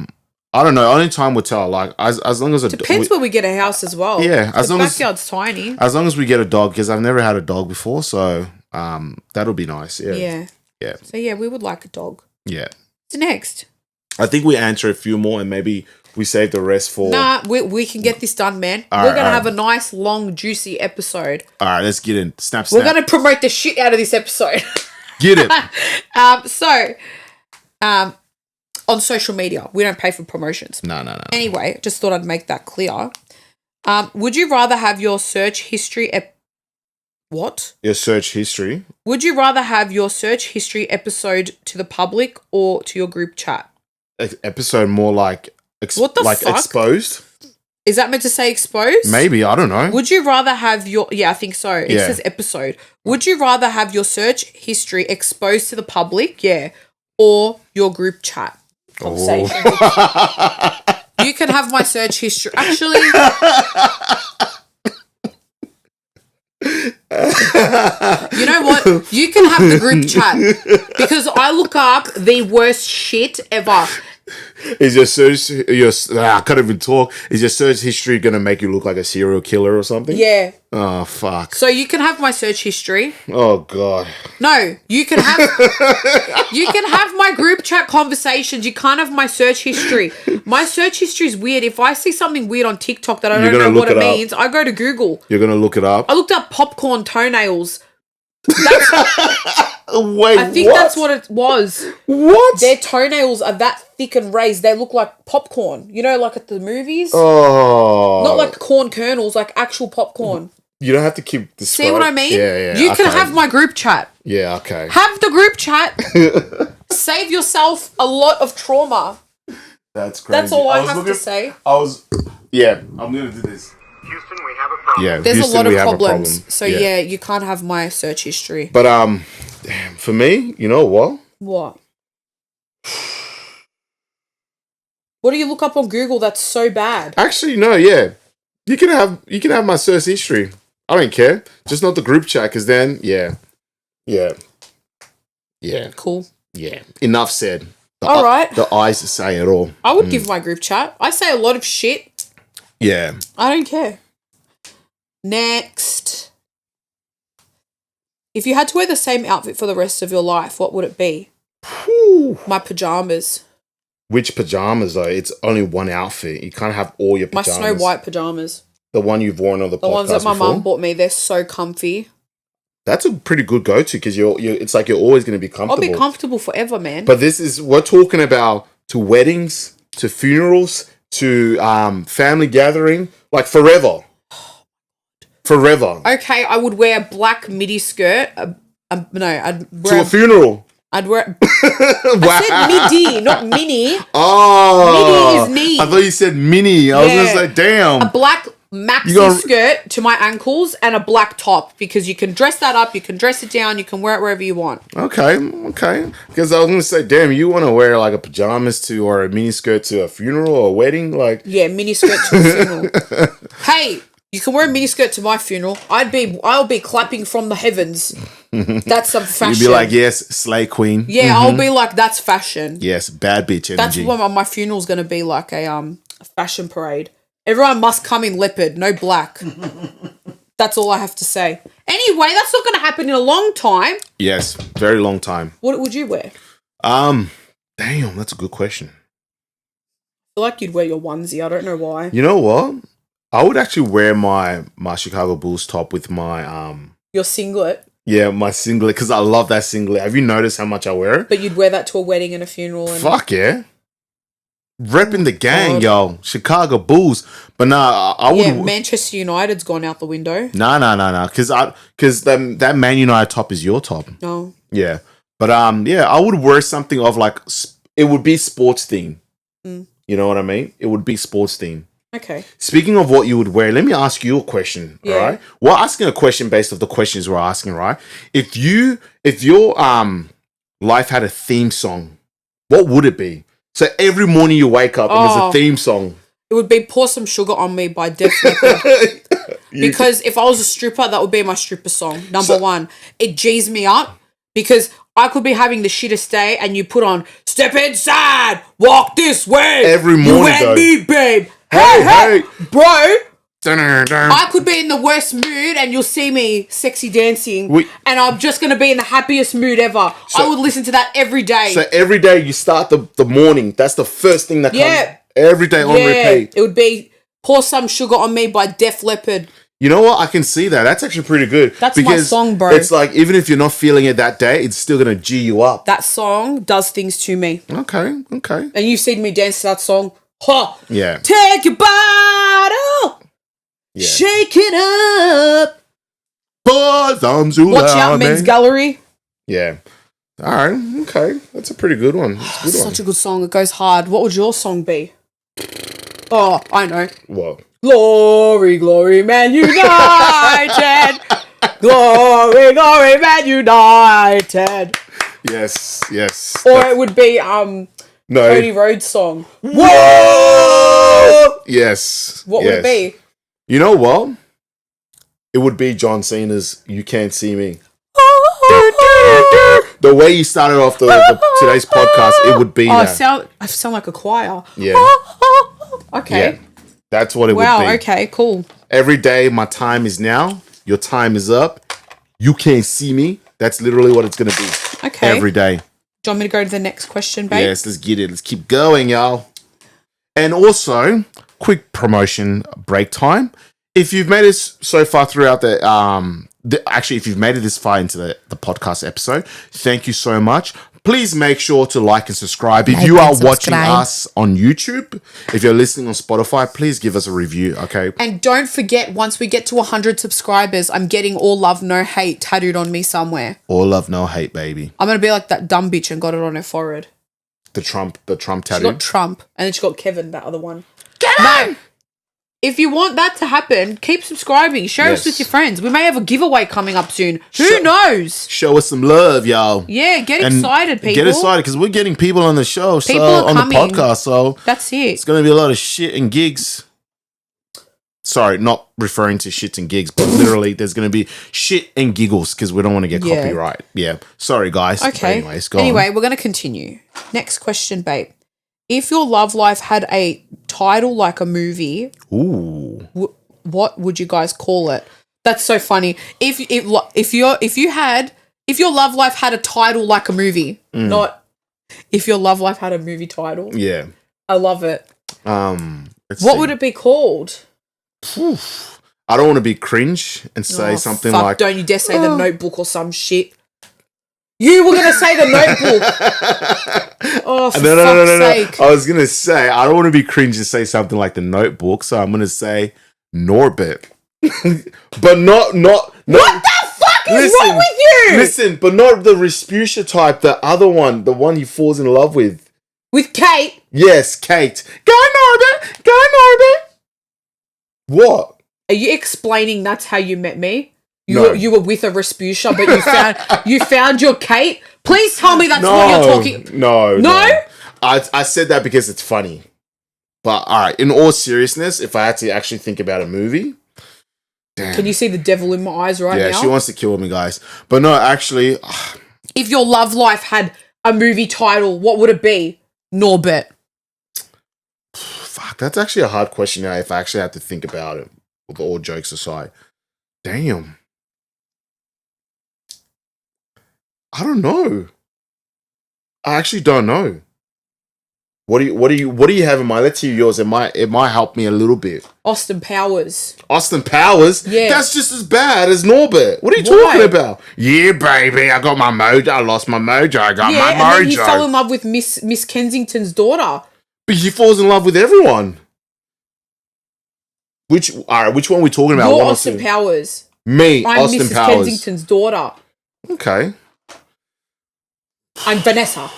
don't know. Only time will tell. Like as long as depends where we get a house as well. Yeah, as long as backyard's tiny. As long as we get a dog, because I've never had a dog before, so that'll be nice. Yeah. Yeah. So yeah, we would like a dog. Yeah. What's next? I think we answer a few more, and maybe we save the rest for. Nah, we can get this done, man. We're gonna have a nice, long, juicy episode. All right, let's get in. Snap. We're gonna promote the shit out of this episode. Get it. On social media, we don't pay for promotions. No. Anyway, just thought I'd make that clear. Would you rather have your search history what? Your search history. Would you rather have your search history episode to the public or to your group chat? Episode more like what the like fuck? Exposed? Is that meant to say exposed? Maybe, I don't know. Would you rather have your... Yeah, I think so. It says episode. Would you rather have your search history exposed to the public, or your group chat conversation? Oh. You can have my search history. Actually... You know what? You can have the group chat because I look up the worst shit ever. Is your search I can't even talk. Is your search history gonna make you look like a serial killer or something? Yeah. Oh fuck. So you can have my search history. Oh god. No, you can have my group chat conversations. You can't have my search history. My search history is weird. If I see something weird on TikTok that I don't know what it means, I go to Google. You're gonna look it up? I looked up popcorn toenails. Wait, I think that's what it was. What? Their toenails are that thick and raised. They look like popcorn. You know, like at the movies? Oh. Not like corn kernels, like actual popcorn. You don't have to keep the See what I mean? Yeah. You can have my group chat. Yeah, okay. Have the group chat. Save yourself a lot of trauma. That's crazy. That's all I have to say. I'm going to do this. Houston, we have a problem. Yeah, There's Houston, a lot we of have a problems. problem. So yeah, you can't have my search history. But damn, for me, you know what? What? What do you look up on Google that's so bad? Actually, no, yeah. You can have my search history. I don't care. Just not the group chat, because then, yeah. Cool. Yeah. Enough said. All right. The eyes say it all. I would give my group chat. I say a lot of shit. Yeah. I don't care. Next. If you had to wear the same outfit for the rest of your life, what would it be? Whew. My pajamas. Which pajamas though? It's only one outfit. You can't have all your My pajamas. Snow White pajamas. The one you've worn on the podcast The ones that my before? mum bought me. They're so comfy. That's a pretty good go-to because you're. It's like you're always going to be I'll comfortable. be comfortable forever, man. But we're talking about to weddings, to funerals, to family gathering, like forever. Forever. Okay, I would wear a black midi skirt. I'd To wear a funeral. I'd wear. I said midi, not mini. Oh. Midi is knee. I thought you said mini. I was going to say, damn. A black maxi skirt to my ankles and a black top because you can dress that up, you can dress it down, you can wear it wherever you want. Okay. Because I was going to say, damn, you want to wear like a pajamas to or a mini skirt to a funeral or a wedding? Like, yeah, mini skirt to a funeral. Hey, you can wear a mini skirt to my funeral. I'll be clapping from the heavens. That's some fashion. you'd be like, yes, slay queen. Yeah, I'll be like, that's fashion. Yes, bad bitch energy. That's what my funeral's going to be like, a fashion parade. Everyone must come in leopard, no black. That's all I have to say. Anyway, that's not going to happen in a long time. Yes, very long time. What would you wear? Damn, that's a good question. I feel like you'd wear your onesie. I don't know why. You know what? I would actually wear my Chicago Bulls top with my Your singlet. Yeah, my singlet, because I love that singlet. Have you noticed how much I wear it? But you'd wear that to a wedding and a funeral. And Fuck yeah. Repping the gang, yo. Chicago Bulls. But nah, I would... Yeah, Manchester United's gone out the window. Nah. Because that Man United top is your top. Oh. Yeah. But yeah, I would wear something of like... It would be sports theme. Mm. You know what I mean? It would be sports theme. Okay. Speaking of what you would wear, let me ask you a question, all right? We're asking a question based off the questions we're asking, right? If your life had a theme song, what would it be? So every morning you wake up and there's a theme song. It would be Pour Some Sugar on Me by Def Leppard. Because if I was a stripper, that would be my stripper song. Number one. It G's me up because I could be having the shittest day and you put on Step Inside, Walk This Way. Every morning, you and though. me, babe. Hey. Bro. Dun. I could be in the worst mood and you'll see me sexy dancing and I'm just going to be in the happiest mood ever. I would listen to that every day. So every day you start the morning, that's the first thing that comes every day on repeat. It would be Pour Some Sugar on Me by Def Leppard. You know what? I can see that. That's actually pretty good. That's my song, bro. It's like, even if you're not feeling it that day, it's still going to G you up. That song does things to me. Okay. And you've seen me dance to that song. Ha! Yeah. Take your bottle. Yeah. Shake it up. Watch Watch out, Men's Gallery. Yeah. All right. Okay. That's a pretty good one. It's a good Such a good song. It goes hard. What would your song be? Oh, I know. What? Glory, glory, Man United. Glory, glory, Man United. Yes. Or it would be Cody Rhodes' song. Whoa! Yes. What would it be? You know what? It would be John Cena's You Can't See Me. The way you started off today's podcast, it would be that. I sound like a choir. Yeah. Okay. Yeah. That's what it would be. Wow, okay, cool. Every day, my time is now. Your time is up. You can't see me. That's literally what it's going to be. Okay. Every day. Do you want me to go to the next question, babe? Yes, let's get it. Let's keep going, y'all. And also, quick promotion break time. If you've made it so far throughout actually, if you've made it this far into the podcast episode, thank you so much. Please make sure to like and subscribe. If you are watching us on YouTube, if you're listening on Spotify, please give us a review, okay? And don't forget, once we get to 100 subscribers, I'm getting All Love, No Hate tattooed on me somewhere. All love, no hate, baby. I'm going to be like that dumb bitch and got it on her forehead. The Trump She tattoo. got Trump, and then she got Kevin, that other one. No. If you want that to happen, keep subscribing. Share us with your friends. We may have a giveaway coming up soon. Who knows? Show us some love, y'all. Yeah, get excited, people. Get excited because we're getting people on the show, People are on coming. the podcast. So that's it. It's going to be a lot of shit and gigs. Sorry, not referring to shits and gigs, but literally there's going to be shit and giggles because we don't want to get copyright. Yeah. Sorry, guys. Okay. But anyway, we're going to continue. Next question, babe. If your love life had a title like a movie, ooh, what would you guys call it? That's so funny. If your love life had a title like a movie, not if your love life had a movie title. Yeah. I love it. What would it be called? I don't want to be cringe and say something like... Don't you dare say The Notebook or some shit. You were going to say The Notebook. Oh, for fuck's sake. I was going to say, I don't want to be cringe and say something like The Notebook, so I'm going to say Norbit. But not... What the fuck is wrong with you? Listen, but not the Respucia type, the other one, the one he falls in love with. With Kate? Yes, Kate. Go Norbit! Go Norbit! What? Are you explaining that's how you met me? No. You were with a Respucia, but you found your Kate? Please tell me that's what you're talking... No? I said that because it's funny. But, alright, in all seriousness, if I had to actually think about a movie... Damn. Can you see the devil in my eyes now? Yeah, she wants to kill me, guys. But no, actually... If your love life had a movie title, what would it be? Norbit. Fuck, that's actually a hard question now if I actually had to think about it. With all jokes aside. Damn. I don't know. I actually don't know. What do you have in mind? Let's hear yours. It might help me a little bit. Austin Powers. Austin Powers? Yeah. That's just as bad as Norbit. What are you talking about? Yeah, baby, I got my mojo. I lost my mojo. I got my mojo. And then he fell in love with Miss Kensington's daughter. But he falls in love with everyone. Which one are we talking about? You're Austin Powers. Me, I'm Austin Mrs. Powers. Kensington's daughter. Okay. I'm Vanessa.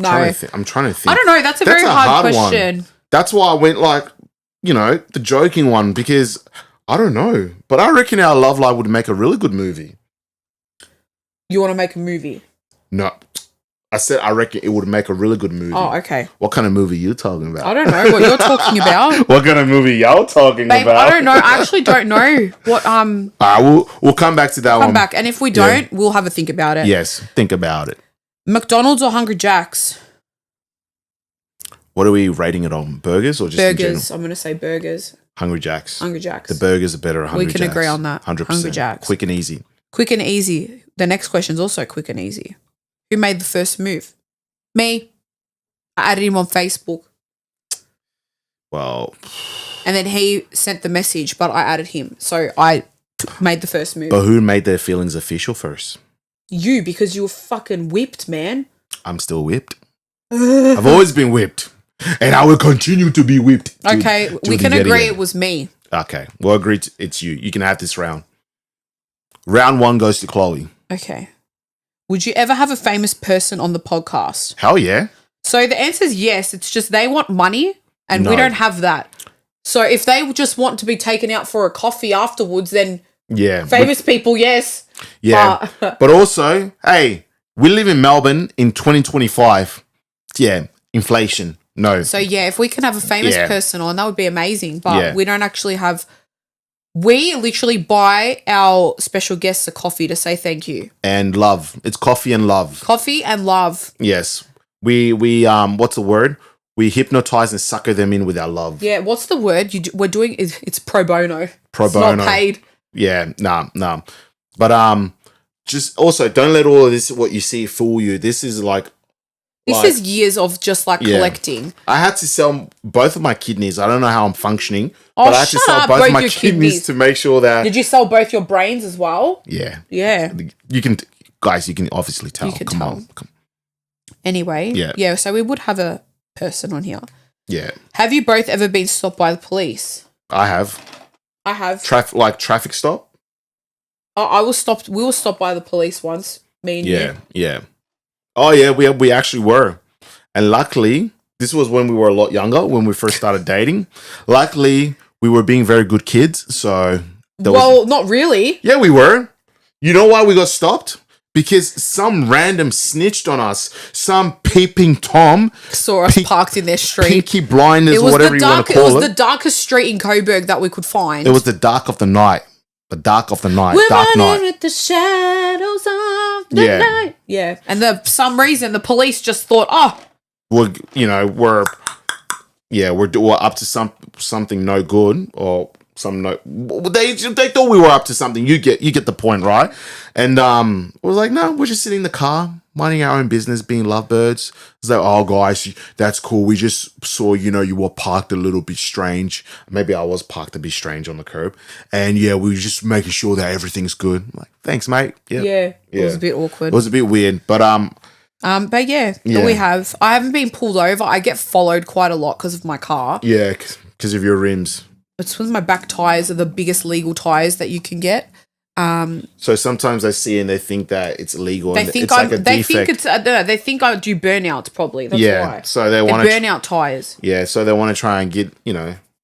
I'm trying to think. I don't know. That's a very hard question. That's why I went like, the joking one, because I don't know. But I reckon our love life would make a really good movie. You want to make a movie? No. I said I reckon it would make a really good movie. Oh, okay. What kind of movie are you talking about? I don't know what you're talking about. What kind of movie y'all talking about? I don't know. I actually don't know what we'll come back to that one. Come back, and if we don't, we'll have a think about it. Yes, think about it. McDonald's or Hungry Jack's? What are we rating it on? Burgers or just burgers? I'm going to say burgers. Hungry Jack's. Hungry Jack's. The burgers are better at Hungry Jack's. We can agree on that. 100%. Hungry Jack's. Quick and easy. Quick and easy. The next question is also quick and easy. Who made the first move? Me. I added him on Facebook. Well. And then he sent the message, but I added him. So I made the first move. But who made their feelings official first? You, because you were fucking whipped, man. I'm still whipped. I've always been whipped. And I will continue to be whipped. Okay, we can agree it was me. Okay, we'll agree it's you. You can have this round. Round 1 goes to Chloe. Okay. Would you ever have a famous person on the podcast? Hell yeah. So the answer is yes. It's just they want money and we don't have that. So if they just want to be taken out for a coffee afterwards, then famous people, yes. Yeah. But also, hey, we live in Melbourne in 2025. Yeah, inflation. No. So yeah, if we can have a famous person on, that would be amazing. But we don't actually have... We literally buy our special guests a coffee to say thank you. And love. It's coffee and love. Coffee and love. Yes. We what's the word? We hypnotize and sucker them in with our love. Yeah, what's the word? We're doing it's pro bono. Pro bono. It's not paid. Yeah, nah. But just also don't let all of this what you see fool you. This is this is years of just collecting. I had to sell both of my kidneys. I don't know how I'm functioning, but I had to sell both of my kidneys to make sure that... Did you sell both your brains as well? Yeah. Yeah. You can obviously tell. Come on. Anyway. Yeah, so we would have a person on here. Yeah. Have you both ever been stopped by the police? I have. Traffic stop? I was stopped. We were stopped by the police once. Me and you. Yeah. Oh yeah, we actually were, and luckily this was when we were a lot younger, when we first started dating. Luckily, we were being very good kids, so. Not really. Yeah, we were. You know why we got stopped? Because some random snitched on us. Some peeping Tom saw us parked in their street. Pinky blinders, whatever you want to call it. It was the darkest street in Coburg that we could find. It was the dark of the night. The dark of the night. We're dark running night. with the shadows of the night. Yeah. And for some reason, the police just thought, we're up to something no good or some note. They thought we were up to something. You get the point, right? And I was like, no, we're just sitting in the car, minding our own business, being lovebirds. It's like, oh, guys, that's cool. We just saw, you were parked a little bit strange. Maybe I was parked a bit strange on the curb. And yeah, we were just making sure that everything's good. I'm like, thanks, mate. Yeah. It was a bit awkward. It was a bit weird, but but yeah. I haven't been pulled over. I get followed quite a lot because of my car. Yeah, because of your rims. It's because my back tires are the biggest legal tires that you can get. So sometimes I see and they think that it's illegal. They and think it's like a they defect. think it's I don't know, they think I do burnouts probably. That's why. So they want to burnout tires. Yeah, so they want to try and get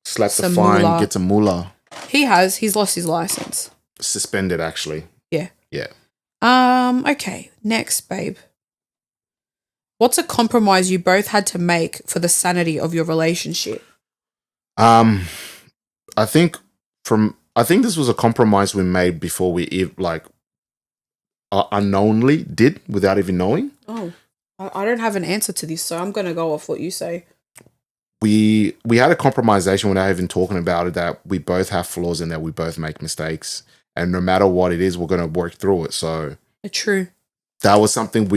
slap the Some fine, moolah. get some moolah. He's lost his license. Suspended, actually. Yeah. Yeah. Okay. Next, babe. What's a compromise you both had to make for the sanity of your relationship? I think this was a compromise we made before we unknowingly did without even knowing. Oh, I don't have an answer to this, so I'm going to go off what you say. We had a compromisation without even talking about it that we both have flaws and that we both make mistakes, and no matter what it is, we're going to work through it. So True. that was something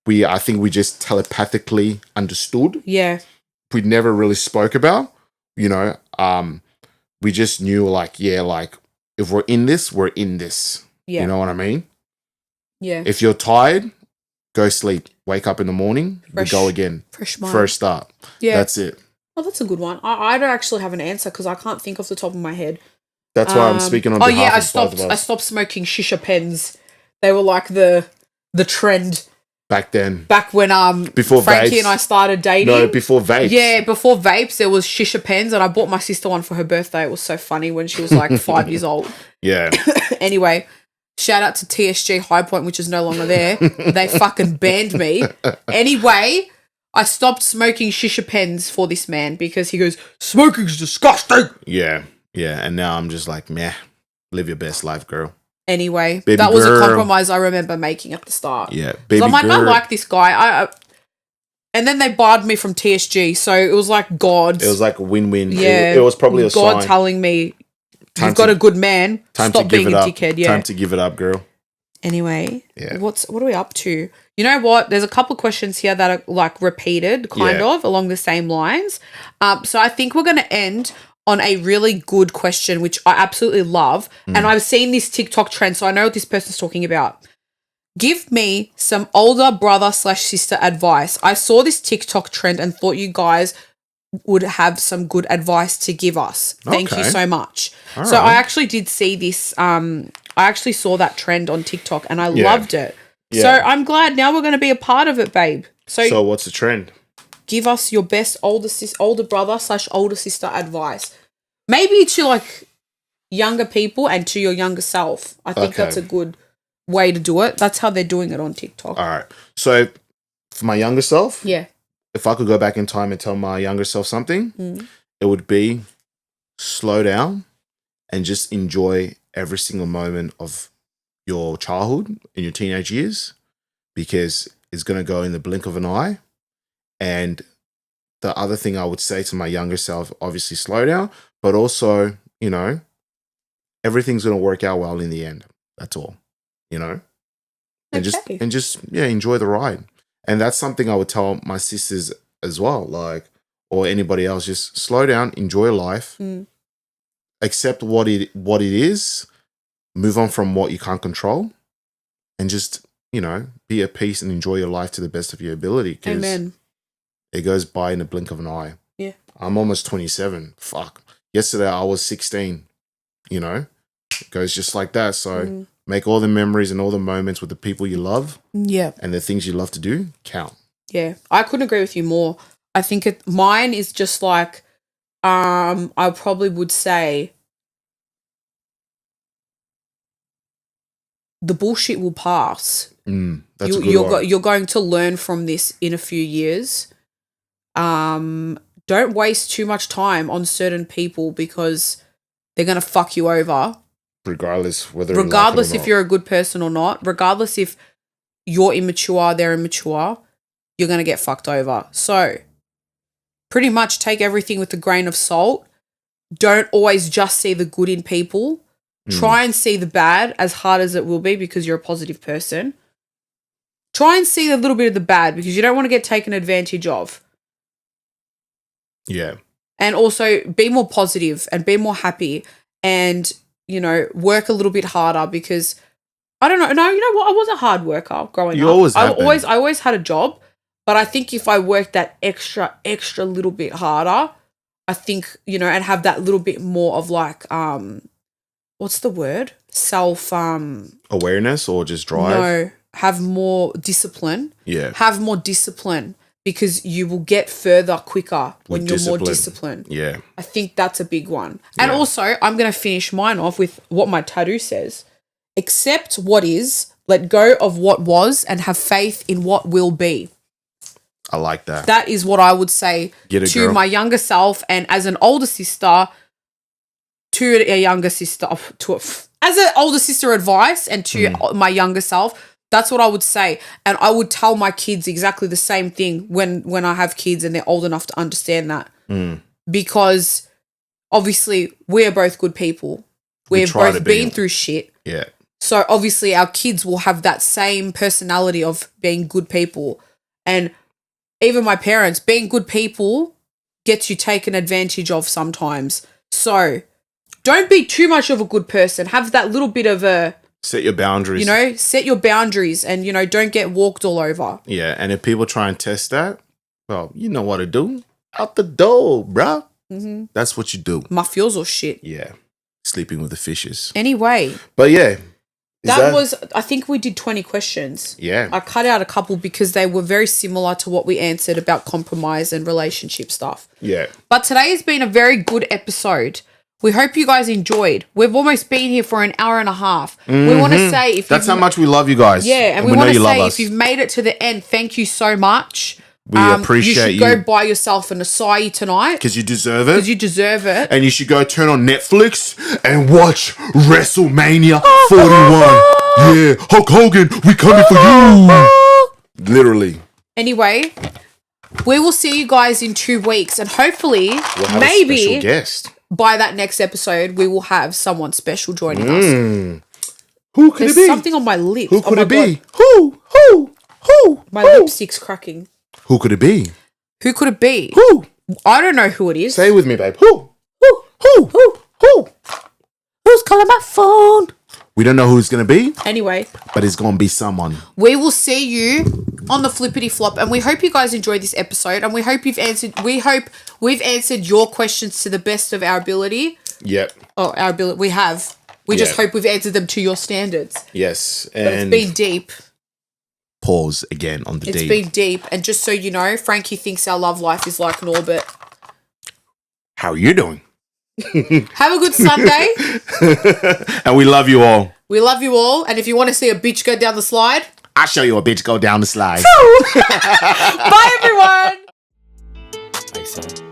I think we just telepathically understood. Yeah. We never really spoke about, we just knew if we're in this, we're in this. Yeah. You know what I mean? Yeah. If you're tired, go sleep. Wake up in the morning, we go again. Fresh mind. Fresh start. Yeah. That's it. Oh, that's a good one. I don't actually have an answer because I can't think off the top of my head. That's why I'm speaking on behalf of both of us. I stopped smoking shisha pens. They were like the trend back then. Back when before Frankie vapes. and I started dating. No, before vapes. Yeah, before vapes, there was shisha pens, and I bought my sister one for her birthday. It was so funny when she was like 5 years old. Yeah. Anyway, shout out to TSG High Point, which is no longer there. They fucking banned me. Anyway, I stopped smoking shisha pens for this man because he goes, smoking's disgusting. Yeah. Yeah. And now I'm just like, meh, live your best life, girl. Anyway, Baby that was girl. a compromise I remember making at the start. Yeah. Baby I'm like, girl. I like this guy. And then they barred me from TSG, so it was like God. It was like a win-win. Yeah. It was probably a God sign. telling me, you've got a good man. Stop being a dickhead. Yeah. Time to give it up, girl. Anyway, yeah. What are we up to? You know what? There's a couple of questions here that are like repeated, kind of along the same lines. So I think we're going to end on a really good question, which I absolutely love. And I've seen this TikTok trend, so I know what this person's talking about. Give me some older brother/sister advice. I saw this TikTok trend and thought you guys would have some good advice to give us. Thank you so much. All right. I actually did see this. I actually saw that trend on TikTok and I loved it. Yeah. So I'm glad now we're going to be a part of it, babe. So what's the trend? Give us your best older brother/older sister advice. Maybe to like younger people and to your younger self. I think that's a good way to do it. That's how they're doing it on TikTok. All right. So for my younger self, if I could go back in time and tell my younger self something, it would be slow down and just enjoy every single moment of your childhood and your teenage years, because it's going to go in the blink of an eye. And the other thing I would say to my younger self, obviously slow down, but also, everything's going to work out well in the end. That's all, and just enjoy the ride. And that's something I would tell my sisters as well, or anybody else, just slow down, enjoy life, accept what it is, move on from what you can't control, and just, be at peace and enjoy your life to the best of your ability. Amen. It goes by in the blink of an eye. Yeah. I'm almost 27. Fuck. Yesterday I was 16. It goes just like that. So make all the memories and all the moments with the people you love. Yeah. And the things you love to do count. Yeah. I couldn't agree with you more. I think mine is just like, I probably would say the bullshit will pass. That's a good one. You're going to learn from this in a few years. Don't waste too much time on certain people because they're going to fuck you over. Regardless if you're a good person or not, regardless if you're immature, they're immature, you're going to get fucked over. So pretty much take everything with a grain of salt. don't always just see the good in people. Try and see the bad, as hard as it will be, because you're a positive person. Try and see a little bit of the bad, because you don't want to get taken advantage of. Yeah. And also be more positive and be more happy and, you know, work a little bit harder, because I don't know. No, you know what? I was a hard worker growing up. You always have been. I always had a job, but I think if I worked that extra little bit harder, I think, you know, and have that little bit more of like, what's the word? Awareness or just drive? No, have more discipline. Yeah. Have more discipline, because you will get further quicker when you're more disciplined. Yeah. I think that's a big one. And Yeah. also, I'm going to finish mine off with what my tattoo says. Accept what is, let go of what was, and have faith in what will be. I like that. That is what I would say to my younger self, and as an older sister, to a younger sister, as an older sister advice, and to my younger self, that's what I would say. And I would tell my kids exactly the same thing when I have kids and they're old enough to understand that. Because obviously we are both good people. We've both been through shit. Yeah. So obviously our kids will have that same personality of being good people. And even my parents, being good people gets you taken advantage of sometimes. So don't be too much of a good person. Have that little bit of a... Set your boundaries. You know, set your boundaries and, you know, don't get walked all over. Yeah, and if people try and test that, well, you know what to do. Out the door, bruh. Mm-hmm. That's what you do. Mafioso or shit. Yeah. Sleeping with the fishes. Anyway. But yeah. That was, I think we did 20 questions. Yeah. I cut out a couple because they were very similar to what we answered about compromise and relationship stuff. Yeah. But today has been a very good episode. We hope you guys enjoyed. We've almost been here for an hour and a half. We want to say if that's how much we love you guys. Yeah, and we want to say if you've made it to the end, thank you so much. We appreciate you. You should go buy yourself an acai tonight. Because you deserve it. Because you deserve it. And you should go turn on Netflix and watch WrestleMania 41. Yeah, Hulk Hogan, we coming for you. Literally. Anyway, we will see you guys in 2 weeks. And hopefully, we'll have maybe... a special guest. By that next episode, we will have someone special joining us. Who could it be? There's something on my lips. Who could it be? God. Who? My lipstick's cracking. Who could it be? Who could it be? Who? I don't know who it is. Say it with me, babe. Who? Who's calling my phone? We don't know who it's going to be. Anyway. But it's going to be someone. We will see you on the flippity flop, and we hope you guys enjoyed this episode, and we hope we've answered your questions to the best of our ability. Yep. Oh, our ability. We have. We just hope we've answered them to your standards. Yes. And but it's been deep. Pause again on the deep. It's been deep. And just so you know, Frankie thinks our love life is like an orbit. How are you doing? Have a good Sunday. And we love you all. We love you all. And if you want to see a bitch go down the slide, I'll show you a bitch go down the slide. Bye, everyone. Bye, son.